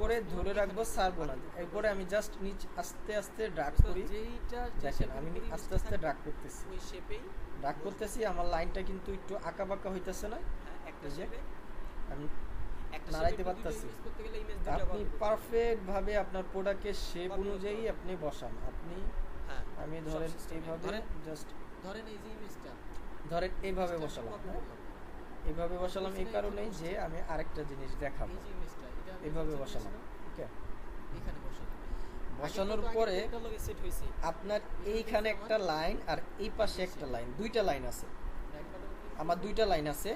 করে ধরে রাখবো, ছাড়বো না। এরপরে আমি জাস্ট নিচ আস্তে আস্তে ড্রাগ করি। যেইটা দেখেন আমি আস্তে আস্তে ড্রাগ করতেছি, ওই শেপেই আমার লাইনটা কিন্তু একটু আঁকা বাঁকা হইতেছে না। একটা এই যে, শেপে আমি একটা নাড়াইতে shape-এর পারতাছি। দুটো image করতে গেলে image দুটো আপনি copy করতে হবে। পারফেক্ট ভাবে আপনার প্রোডাক্টের শেপ Copy অনুযায়ী করতে হবে। আপনি বসান। হ্যাঁ আমি সব ধরেন system এ। এইভাবে জাস্ট ধরেন এই যে ইমেজটা এইভাবে বসালাম। হ্যাঁ? এইভাবে বসালাম এই কারণেই যে আমি আরেকটা জিনিস দেখাবো। এই যে ইমেজটা এটা আমি এইভাবে নিচে বসালাম। নিয়েছিলাম, ওকে, এখানে বসালাম। বসানোর পরে সেট হইছে আপনার এইখানে একটা লাইন আর এই পাশে একটা লাইন, দুইটা লাইন আছে। আমার দুইটা লাইন আছে।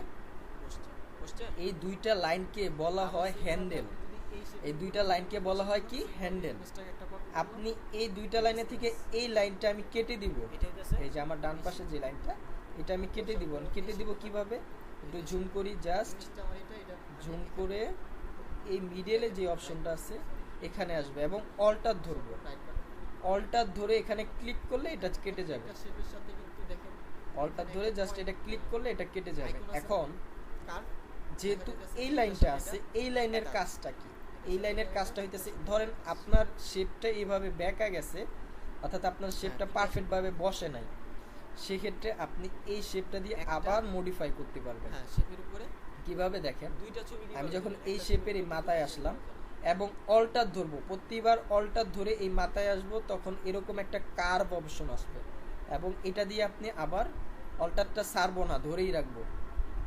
এই দুইটা লাইনকে বলা হয় হ্যান্ডেল। এই দুইটা লাইনকে বলা হয় কি, হ্যান্ডেল। আপনি এই দুইটা লাইনের থেকে এই লাইনটা আমি কেটে দিব। এই যে আমার ডান পাশে যে লাইনটা, এটা আমি কেটে দিব। কিভাবে, একটু জুম করি, জাস্ট জুম করে এই মিডলে যে অপশনটা আছে এখানে আসবে এবং অল্টার ধরবো। অল্টার ধরে এখানে ক্লিক করলে এটা কেটে যাবে। অল্টার ধরে জাস্ট এটা ক্লিক করলে এটা কেটে যাবে। এখন যেহেতু এই লাইনটা আছে, এই লাইনের কাজটা কি, এই লাইনের কাজটা হইতেছে, ধরেন আপনার শেপটা এইভাবে বেঁকা গেছে, অর্থাৎ আপনার শেপটা পারফেক্ট ভাবে বসে নাই। সেক্ষেত্রে আপনি এই শেপটা দিয়ে একটা- আবার মডিফাই করতে পারবেন। হ্যাঁ শেপের উপরে কিভাবে দেখেন, দুইটা ছবি আমি কিভাবে যখন দিবেন? এই একটা শেপের এই ছবি মাথায় দুইটা আসলাম ছবি এবং অল্টার ধরবো, প্রতিবার অল্টার ধরে এই মাথায় আসবো, তখন এরকম একটা কার্ভ অপশন আসবে এবং এটা দিয়ে আপনি আবার অল্টারটা ছাড়বো না, ধরেই রাখবো,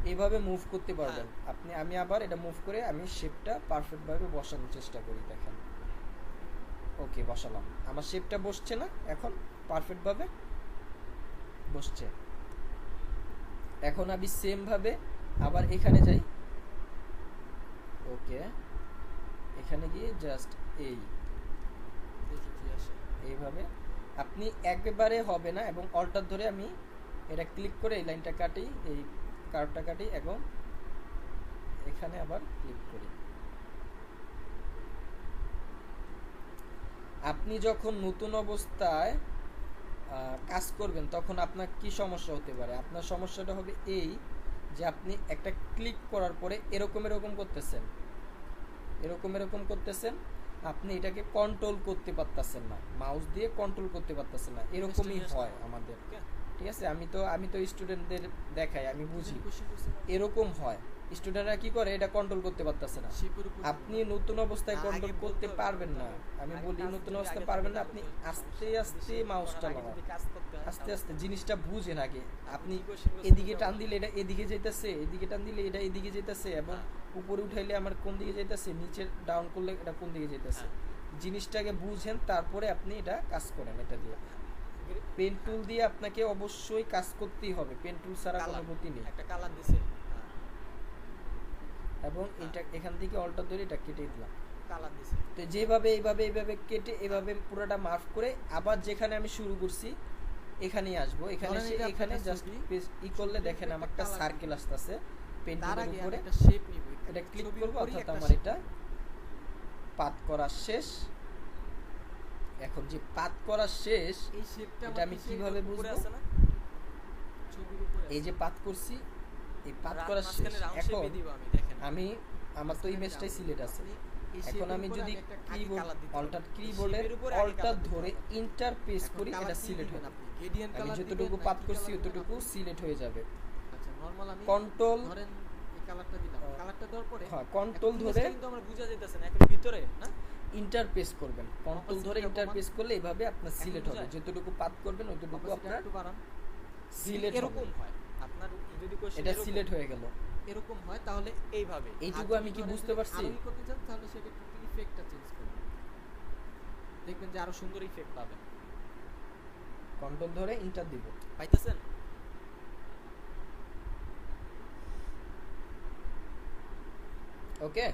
এইভাবে মুভ করতে পারবেন আপনি। আমি আবার এটা মুভ করে আমি শেপটা পারফেক্ট ভাবে বসানোর চেষ্টা করি, দেখেন ওকে বসালাম, আমার শেপটা বসছে না এখন পারফেক্ট ভাবে বসছে। এখন আমি সেম ভাবে আবার এখানে যাই, ওকে এখানে গিয়ে জাস্ট দেখি কি আসে। এইভাবে আপনি একেবারে হবে না এবং অল্টার ধরে আমি এটা ক্লিক করে এই লাইনটা কাটি, এই কার্ভটা কাটি এবং এখানে আবার ক্লিক করি। আপনি যখন নতুন অবস্থায় কাজ করবেন তখন আপনার কি সমস্যা হতে পারে? আপনার সমস্যাটা হবে এই যে আপনি একটা ক্লিক করার পরে এরকম এরকম করতেছেন, এরকম এরকম করতেছেন, আপনি এটাকে কন্ট্রোল করতে পারতেছেন না, মাউস দিয়ে কন্ট্রোল করতে পারতেছেন না, এরকমই হয় আমাদের। ঠিক আছে, আমি তো স্টুডেন্টদের দেখাই, আমি বুঝি এরকম হয়। স্টুডেন্টরা কি করে, এটা কন্ট্রোল করতে পারতেছে না। শেপের উপরে আপনি নতুন অবস্থায় না, কন্ট্রোল আগে করতে বলতে হবে, পারবেন না। আমি আগে বলি কাজ নতুন যদি অবস্থায় আগে পারবেন থেকে না, আপনি করতে হবে, আস্তে সমস্যা আস্তে নেই। মাউসটা করার আগে লাগান, যদি কাজ করতে হয়, আস্তে তাহলে আস্তে জিনিসটা বুঝেন আগে। আপনি কি question করছেন এদিকে এটা টান বলেন। দিলে এটা এদিকে যাইতেছে, এদিকে টান দিলে এটা এদিকে যাইতেছে এবং উপরে উঠাইলে আমার কোন দিকে যাইতেছে, নিচে ডাউন করলে এটা কোন দিকে যাইতেছে, জিনিসটাকে বুঝেন, তারপরে আপনি এটা কাজ করেন। এটা দিয়ে পেন টুল দিয়ে আপনাকে অবশ্যই কাজ করতেই হবে, পেন টুল ছাড়া কোনো Colour, গতি নেই। একটা কালার দিছে, এবং এটা এখান থেকে অল্টার ধরে এটা কেটে দিলাম। কালার দিছে। তো যেভাবে এইভাবে কেটে এভাবে পুরোটা মার্ক করে আবার যেখানে আমি শুরু করছি এখানেই আসবো, এখানে ধরেন এসে এটা এখানে আপনার জাস্ট ছবি, ই করলে ছবির দেখেন উপরে আমার একটা একটা colour সার্কেল আসতেছে তার পেন্টিংয়ের আগে আমি উপরে। একটা শেপ নিব, এটা ক্লিক ছবির করবো, উপরেই অর্থাৎ একটা আমার shape এটা নিব। পাত করা শেষ। এখন যে পাত করা শেষ, এই শেপটা এটা আমি কিভাবে বুঝবো? আছে না ছবির উপরে এই যে পাত করছি, এই পাত করা শেষ। মাঝখানে রাউন্ড এখন শেপে দিব আমি, দেখেন আমি আমার তো ইমেজটাই সিলেক্ট আছে। এখন আমি যদি কিবোর্ড অল্টার কিবোর্ডের অল্টার ধরে ইন্টার প্রেস করি, এটা সিলেক্ট হবে। গ্রেডিয়েন্ট আমি কালার যতটুকু পাত করছি ততটুকু সিলেক্ট হয়ে যাবে। আচ্ছা নরমাল আমি কন্ট্রোল ধরেন এই কালারটা দিলাম, কালারটা দেওয়ার পরে হ্যাঁ কন্ট্রোল এখন ধরে image টা কিন্তু আমরা বুঝা যাইতাছে না, এখন ভিতরে না ইন্টার প্রেস করবেন, কন্ট্রোল ধরে Opacity ইন্টার কমান। প্রেস করলে এইভাবে আপনার এখন সিলেক্ট হবে। বুঝায়? যতটুকু পাত করবেন ততটুকু Opacity আপনার একটু বাড়ান। সিলেক্ট হবে। এরকম হয় আপনার যদি কোশ্চেন এটা সিলেক্ট হয়ে গেল। এরকম হয় তাহলে এইভাবে। এইটুকু আর আমি যদি কি ধরেন বুঝতে যদি পারছি? আরো ই করতে চান তাহলে সেক্ষেত্রে ইফেক্টটা চেঞ্জ করবেন, দেখবেন যে আরো সুন্দর ইফেক্ট পাবেন। কন্ট্রোল ধরে ইন্টার দিব। পাইতেছেন? ওকে,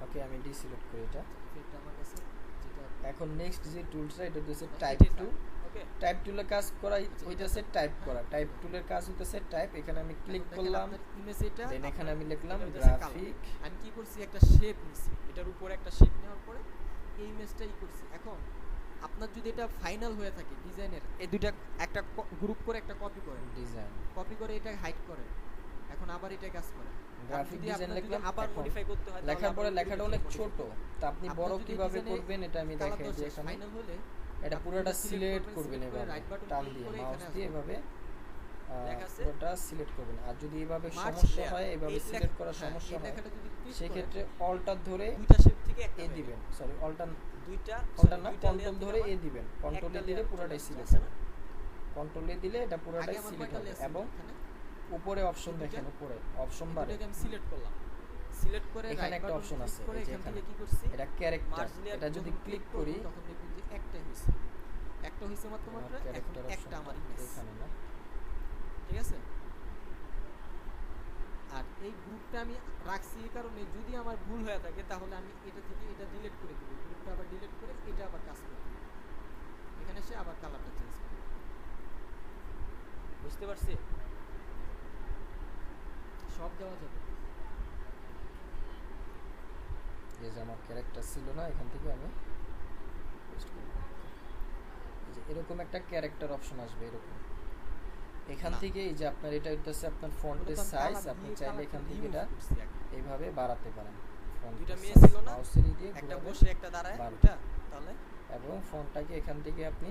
ওকে আমি ডিসিলেক্ট করি এটা। ইফেক্ট আমার কাছে যেটা এখন নেক্সট যে টুলসটা এটা হচ্ছে টাইপ এটাই টু। ওকে টাইপ টুলের কাজ করা হইতাছে টাইপ করা, টাইপ টুলের কাজ হইতাছে টাইপ। এখানে আমি ক্লিক করলাম, ইমেজ এটা দেন এখানে আমি লিখলাম এটা হইতাছে গ্রাফিক। colour। আমি কি করছি একটা শেপ নিছি, এটার উপরে একটা শেপ নেওয়ার পরে এই ইমেজটাই করছি। এখন আপনার যদি এটা ফাইনাল হয়ে থাকে ডিজাইনের, এই দুইটা একটা গ্রুপ করে একটা কপি করেন, ডিজাইন কপি করে এটা হাইড করেন, এখন আবার এটা কাজ করেন। গ্রাফিক ডিজাইন লিখলাম। আবার এখন মডিফাই করতে হয় লেখার পরে লেখাটা অনেক ছোট, তো আপনি বড় কিভাবে করবেন এটা আমি দেখাই দিই। এখানে ফাইনাল হলে এটা পুরোটা select সিলেক্ট করবেন, করবেন select করে এভাবে right button টান click দিয়ে করে মাউস এখানে দিয়ে আসবেন। এভাবে দেখাচ্ছে? পুরোটা সিলেক্ট করবেন। আর যদি এভাবে Merge সমস্যা layer, হয়, এভাবে এই সিলেক্ট লেখা- করার হ্যাঁ, সমস্যা এই হয়, লেখাটা যদি click করেন, সেক্ষেত্রে অল্টার ধরে দুইটা শেপ থেকে একটা এ হয়ে দিবেন, গেল। সরি অল্টার দুইটা অল্টার না, দুইটা কন্ট্রোল layer ধরে থেকে এ দিবেন, কন্ট্রোল একটা এ দিলে layer পুরোটাই চলে সিলেক্ট আসছে হবে। না? কন্ট্রোল এ দিলে এটা পুরোটাই আগে আমার সিলেক্ট কয়টা হবে layer ছিল এবং এখানে? উপরে অপশন এই দেখেন, দুইটা? উপরে অপশন বারে এটাকে আমি সিলেক্ট করলাম, সিলেক্ট করে এখানে right একটা button অপশন click আছে, করে এই যে এখান এখানে। থেকে কি করছি, এটা ক্যারেক্টার, Merge layer এটা যদি যখন ক্লিক করব, করি তখন দেখবেন যে একটাই হইছে, একটা হইছে মাত্র এখন ক্যারেক্টার একটা আমার অপশন ইমেজ, এখানে না। ঠিক আছে? আর এই গ্রুপটা আমি রাখছি এই কারণে যদি আমার ভুল হয়ে থাকে তাহলে আমি এটা থেকে এটা ডিলিট করে দেব, গ্রুপটা আবার ডিলিট করে এটা আবার কাজ করব, এখানে এসে আবার কালারটা চেঞ্জ করব। বুঝতে পারছি? সব দেওয়া যাবে। এই যে আমার ক্যারেক্টার ছিল না, এখান থেকে আমি paste করব। এই যে এরকম একটা ক্যারেক্টার অপশন আসবে এরকম। এখান না। থেকে এই যে আপনার এটা হইতাছে আপনার ফন্টের সাইজ, আপনি চাইলে এখান থেকে এটা এইভাবে বাড়াতে পারেন। দুইটা ফন্টের মেয়ে সাইজ ছিল না? মাউসের দিয়ে একটা ঘোরাবেন, বসে একটা দাঁড়ায় বাড়বে। দুইটা, তাহলে এবং ফন্টটাকে এখান থেকে আপনি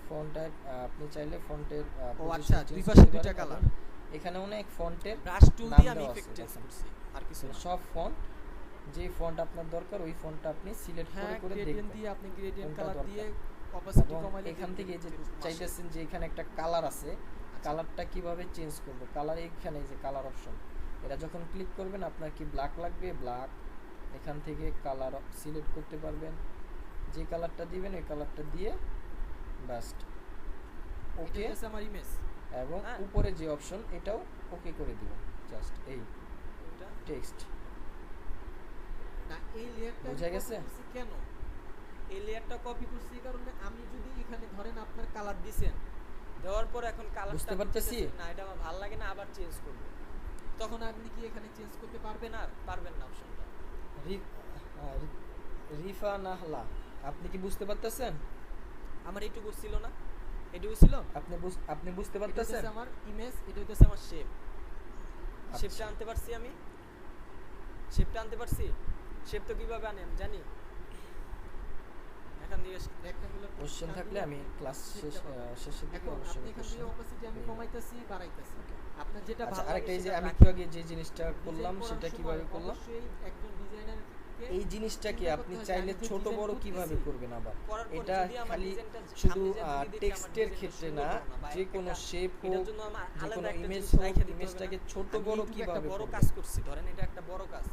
ফন্টটা আপনি চাইলে ফন্টের ও আচ্ছা, দুই পাশে দুইটা কালার। এখানে অনেক ফন্টের ব্রাশ টুল নাম দিয়ে আমি দেওয়া ইফেক্ট আছে, চেঞ্জ দেখেন। করছি আর কিছু না। সব ফন্ট, যে ফন্ট আপনার দরকার ওই ফন্টটা আপনি সিলেক্ট করে হ্যাঁ, করে গ্রেডিয়েন্ট দেখবেন দিয়ে আপনি গ্রেডিয়েন্ট কোনটা কালার দরকার। দিয়ে অপাসিটি এবং কমাইলে এখান থেকে এই যে দেখবেন চাইতেছেন যে এখানে একটা কালার আছে, কালারটা কিভাবে চেঞ্জ করব, কালার এখানে এই যে কালার অপশন, এটা যখন ক্লিক করবেন আপনার কি ব্ল্যাক লাগবে, ব্ল্যাক এখান থেকে কালার সিলেক্ট করতে পারবেন, যে কালারটা দিবেন ওই কালারটা দিয়ে বাস্ট ওকে। এটা হচ্ছে আমার ইমেজ। এবং হ্যাঁ। উপরে যে অপশন এটাও ওকে করে দিবেন, জাস্ট এই এটা টেক্সট। না, এই লেয়ারটা বোঝা গেছে? কেন এই লেয়ারটা কপি করছি এই কারণে আমি যদি এখানে ধরেন আপনার কালার দিছেন, দেওয়ার পর এখন কালারটা বুঝতে পারতেছি? না এটা আমার ভালো লাগে না, আবার চেঞ্জ করব, তখন আপনি কি এখানে চেঞ্জ করতে পারবেন? আর পারবেন না অপশনটা। রিফা নাহলা, আপনি কি বুঝতে পারতেছেন? আমার এইটুকু ছিল না, এটুকু ছিল। আপনি বুঝতে এটা পারতেছেন? হচ্ছে আমার ইমেজ, এটা হচ্ছে আমার শেপ। শেপটা আচ্ছা। আনতে পারছি আমি, শেপটা আনতে পারছি। শেপ তো কিভাবে আনে আমি জানি। এখান থেকে রেক্ট্যাঙ্গুলার কোশ্চেন থাকলে আমি ক্লাস শেষের দিকে এখন অবশ্যই আপনি এখান থেকে কোশ্চেন। অপাসিটি আমি কমাইতেছি বাড়াইতেছি, আপনার যেটা আচ্ছা, ভালো আরেকটা লাগে এই যে সেটা আমি রাখেন। একটু আগে যে জিনিসটা করলাম ডিজাইন সেটা করার কিভাবে সময় করলাম, অবশ্যই একজন ডিজাইনারকে এই জিনিসটাকে চিন্তা আপনি করতে হয় যে চাইলে আমি যে ছোট ডিজাইন বড় করতেছি, কিভাবে করবেন আবার। করার পর এটা যদি আমার খালি ডিজাইনটা শুধু সামনে যেয়ে যদি দেখি আমার টেক্সটের ডিজাইনটা ক্ষেত্রে সুন্দর না, না বা যে কোনো একটা শেপ এটার হোক, জন্য আমার যে আলাদা কোনো একটা ইমেজ জিনিস হোক, রাইখা দিতে হবে ইমেজটাকে না। ছোট আমি বড় ইউটিউবে একটা কিভাবে বড় করবেন। কাজ করছি, ধরেন এটা একটা বড় কাজ।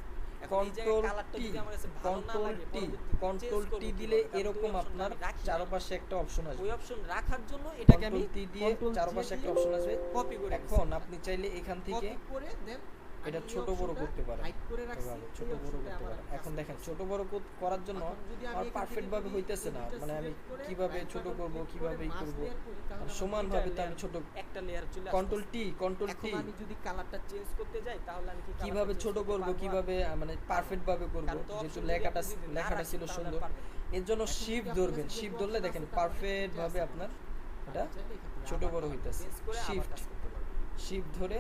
এখন এই জায়গায় কন্ট্রোল কালারটা টি, যদি আমার কাছে ভালো না কন্ট্রোল লাগে, টি, পরবর্তীতে কন্ট্রোল চেঞ্জ করব টি কিভাবে? দিলে কারণ ওই এরকম অপশনটা আপনার আমি রাখি নাই। চারপাশে একটা অপশন ওই আসবে, অপশন রাখার জন্য এটাকে আমি কন্ট্রোল টি দিয়ে কন্ট্রোল চারপাশে একটা অপশন আসবে। কপি করে এখন আপনি চাইলে এখান থেকে কপি করে দেন এটা ছোট বড় করতে পারেন, হাইড করে রাখছি, এভাবে ছোট এই বড় অপশনটা করতে আমার পারেন। এখন কাজ দেখেন করতেছে। ছোট বড় করার জন্য এখন যদি আমি আমার এখান পারফেক্ট থেকে ভাবে যদি হইতেছে না, দুইটা মানে আমি select করে কিভাবে right ছোট button করব, click কিভাবে করে ই mask করব, layer করি, তাহলে আর আমার সমানভাবে দুইটা তো আমি layer, ছোট একটা লেয়ার চলে কন্ট্রোল আসছে। টি, কন্ট্রোল এখন টি আমি যদি কালারটা চেঞ্জ করতে যাই তাহলে আমি কি colourটা কিভাবে change ছোট করতে করব, পারবো? কিভাবে মানে পারফেক্ট ভাবে করব, কারণ তো যেহেতু option যদি লেখাটা আপনি যদি না লেখাটা রাখেন ছিল তাহলে আর সুন্দর, পারবেন না। এর জন্য এখন যদি শিফট আপনার ধরবেন, কাছে শিফট যেহেতু ধরলে option দেখেন আছে, তার মানে পারফেক্ট এটা ভাবে আছে। আপনার আপনি এটা চাইলে এখান থেকে ছোট আবার বড় হইতাছে। change করে আবার শিফট কাজ করতে পারবেন। শিফট ধরে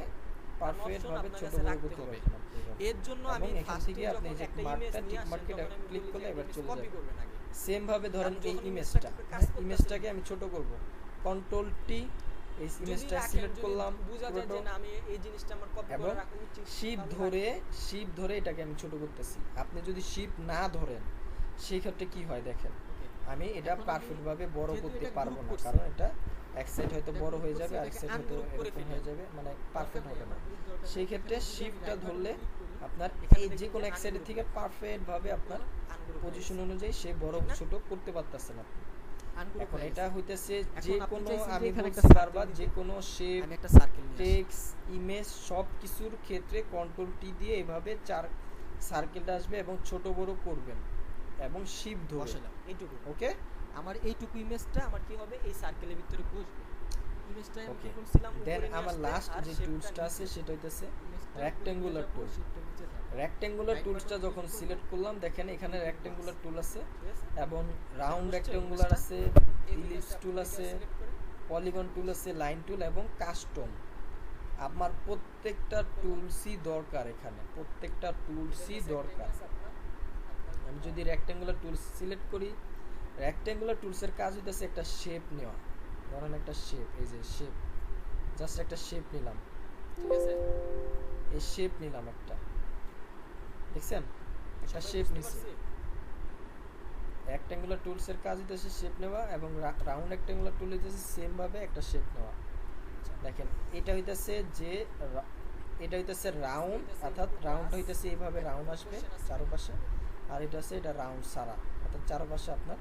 পারফেক্ট option ভাবে আপনার ছোট কাছে বড় রাখতে করতে হবে। পারবেন আপনি এভাবে। এর জন্য এবং আমি এখান ফার্স্টে থেকে আপনি যখন যে একটা মার্কটা ইমেজ নিয়ে টিক আসেন মার্কেট তখন আমি ক্লিক বলি করলে যে এবার চলে কপি যাবে। করবেন আগে। সেম ভাবে ধরেন কারণ এই যখন ইমেজটা, কাজ করতেছি, ইমেজটাকে আমি ছোট করব, কন্ট্রোল টি, এই যদি ইমেজটা রাখেন, সিলেক্ট যদি করলাম বোঝা যায় যে পুরোটা, না আমি এই জিনিসটা আমার কপি এবং করে রাখা উচিত, শিফট তাহলে ধরে শিফট ধরে এটাকে আমি ছোট করতেছি। আপনি যদি শিফট না ধরেন সেই ক্ষেত্রে কি হয় দেখেন, Okay. আমি এটা এখন আমি পারফেক্ট ভাবে বড় যেহেতু করতে এটা পারবো group না, করছি, কারণ এটা এক সাইড হয়তো এটা বড় group হয়ে করছি, যাবে আর এক এটাকে সাইড হয়তো ungroup করে এরকম ফেলি। হয়ে যাবে, মানে পারফেক্ট হবে না। সেই ক্ষেত্রে শিফটটা ধরলে আপনার এখানে এই যে দেখুন কোনো যে এক সাইডের ungroup থেকে পারফেক্ট ভাবে আপনার পজিশন অনুযায়ী সে বড় ঠিক না? ছোট করতে পারতেছেন আপনি। ungroup এখন হয়ে এটা গেছে। হইতেছে এখন যে আপনি কোনো, চাইছেন যে আমি এখানে একটা বলছি circle বারবার, দিতে। যে কোনো শেপ, আমি একটা সার্কেল নিয়ে আসি। টেক্সট, ইমেজ সব কিছুর ক্ষেত্রে কন্ট্রোল টি দিয়ে এভাবে চার সার্কেলটা আসবে এবং ছোট বড় করবেন এবং শিফট ধরে, বসালাম এইটুকু। ওকে। আমার এইটুকু ইমেজটা আমার কি হবে এই সার্কেলের ভিতরে বসবে। ইমেজটা আমি ওকে, কি করছিলাম দেন উপরে নিয়ে আমার আসতে, লাস্ট আর যে shape টা টুলসটা আছে নিচে। সেটা হইতেছে ইমেজটা rectangular উপরে tool। যাবো, shape টা নিচে থাকবে। রেক্টেঙ্গুলার Right টুলসটা button যখন click সিলেক্ট করলাম, দেখেন এখানে রেক্টেঙ্গুলার টুল আছে ঠিক আছে? এবং রাউন্ড বুঝছো রেক্টেঙ্গুলার image-টা? আছে, এই ইলিপস image-টা টুল আপনি আছে, select করে পলিগন টুল আছে, লাইন টুল এবং কাস্টম। আমার প্রত্যেকটা টুলসই দরকার, এখানে প্রত্যেকটা টুলসই দরকার। আমি যদি রেক্টেঙ্গুলার টুলস সিলেক্ট করি, রেক্টেঙ্গুলার টুলসের কাজ হইতেছে একটা শেপ নেওয়া। ধরেন একটা শেপ, এই যে শেপ, জাস্ট একটা শেপ নিলাম, ঠিক আছে? এই শেপ নিলাম একটা, দেখছেন একটা সবাই শেপ বুঝতে নিছি। পারছি? রেক্টেঙ্গুলার টুলস এর কাজ হইতেছে শেপ নেওয়া এবং রাউন্ড রেক্টেঙ্গুলার টুল হইতেছে সেম ভাবে একটা শেপ নেওয়া। দেখেন এটা হইতেছে যে এটা হইতেছে রাউন্ড, অর্থাৎ রাউন্ড হইতেছে এইভাবে রাউন্ড আসবে চারপাশে, আর এটা আছে এটা রাউন্ড সারা, অর্থাৎ চারপাশে আপনার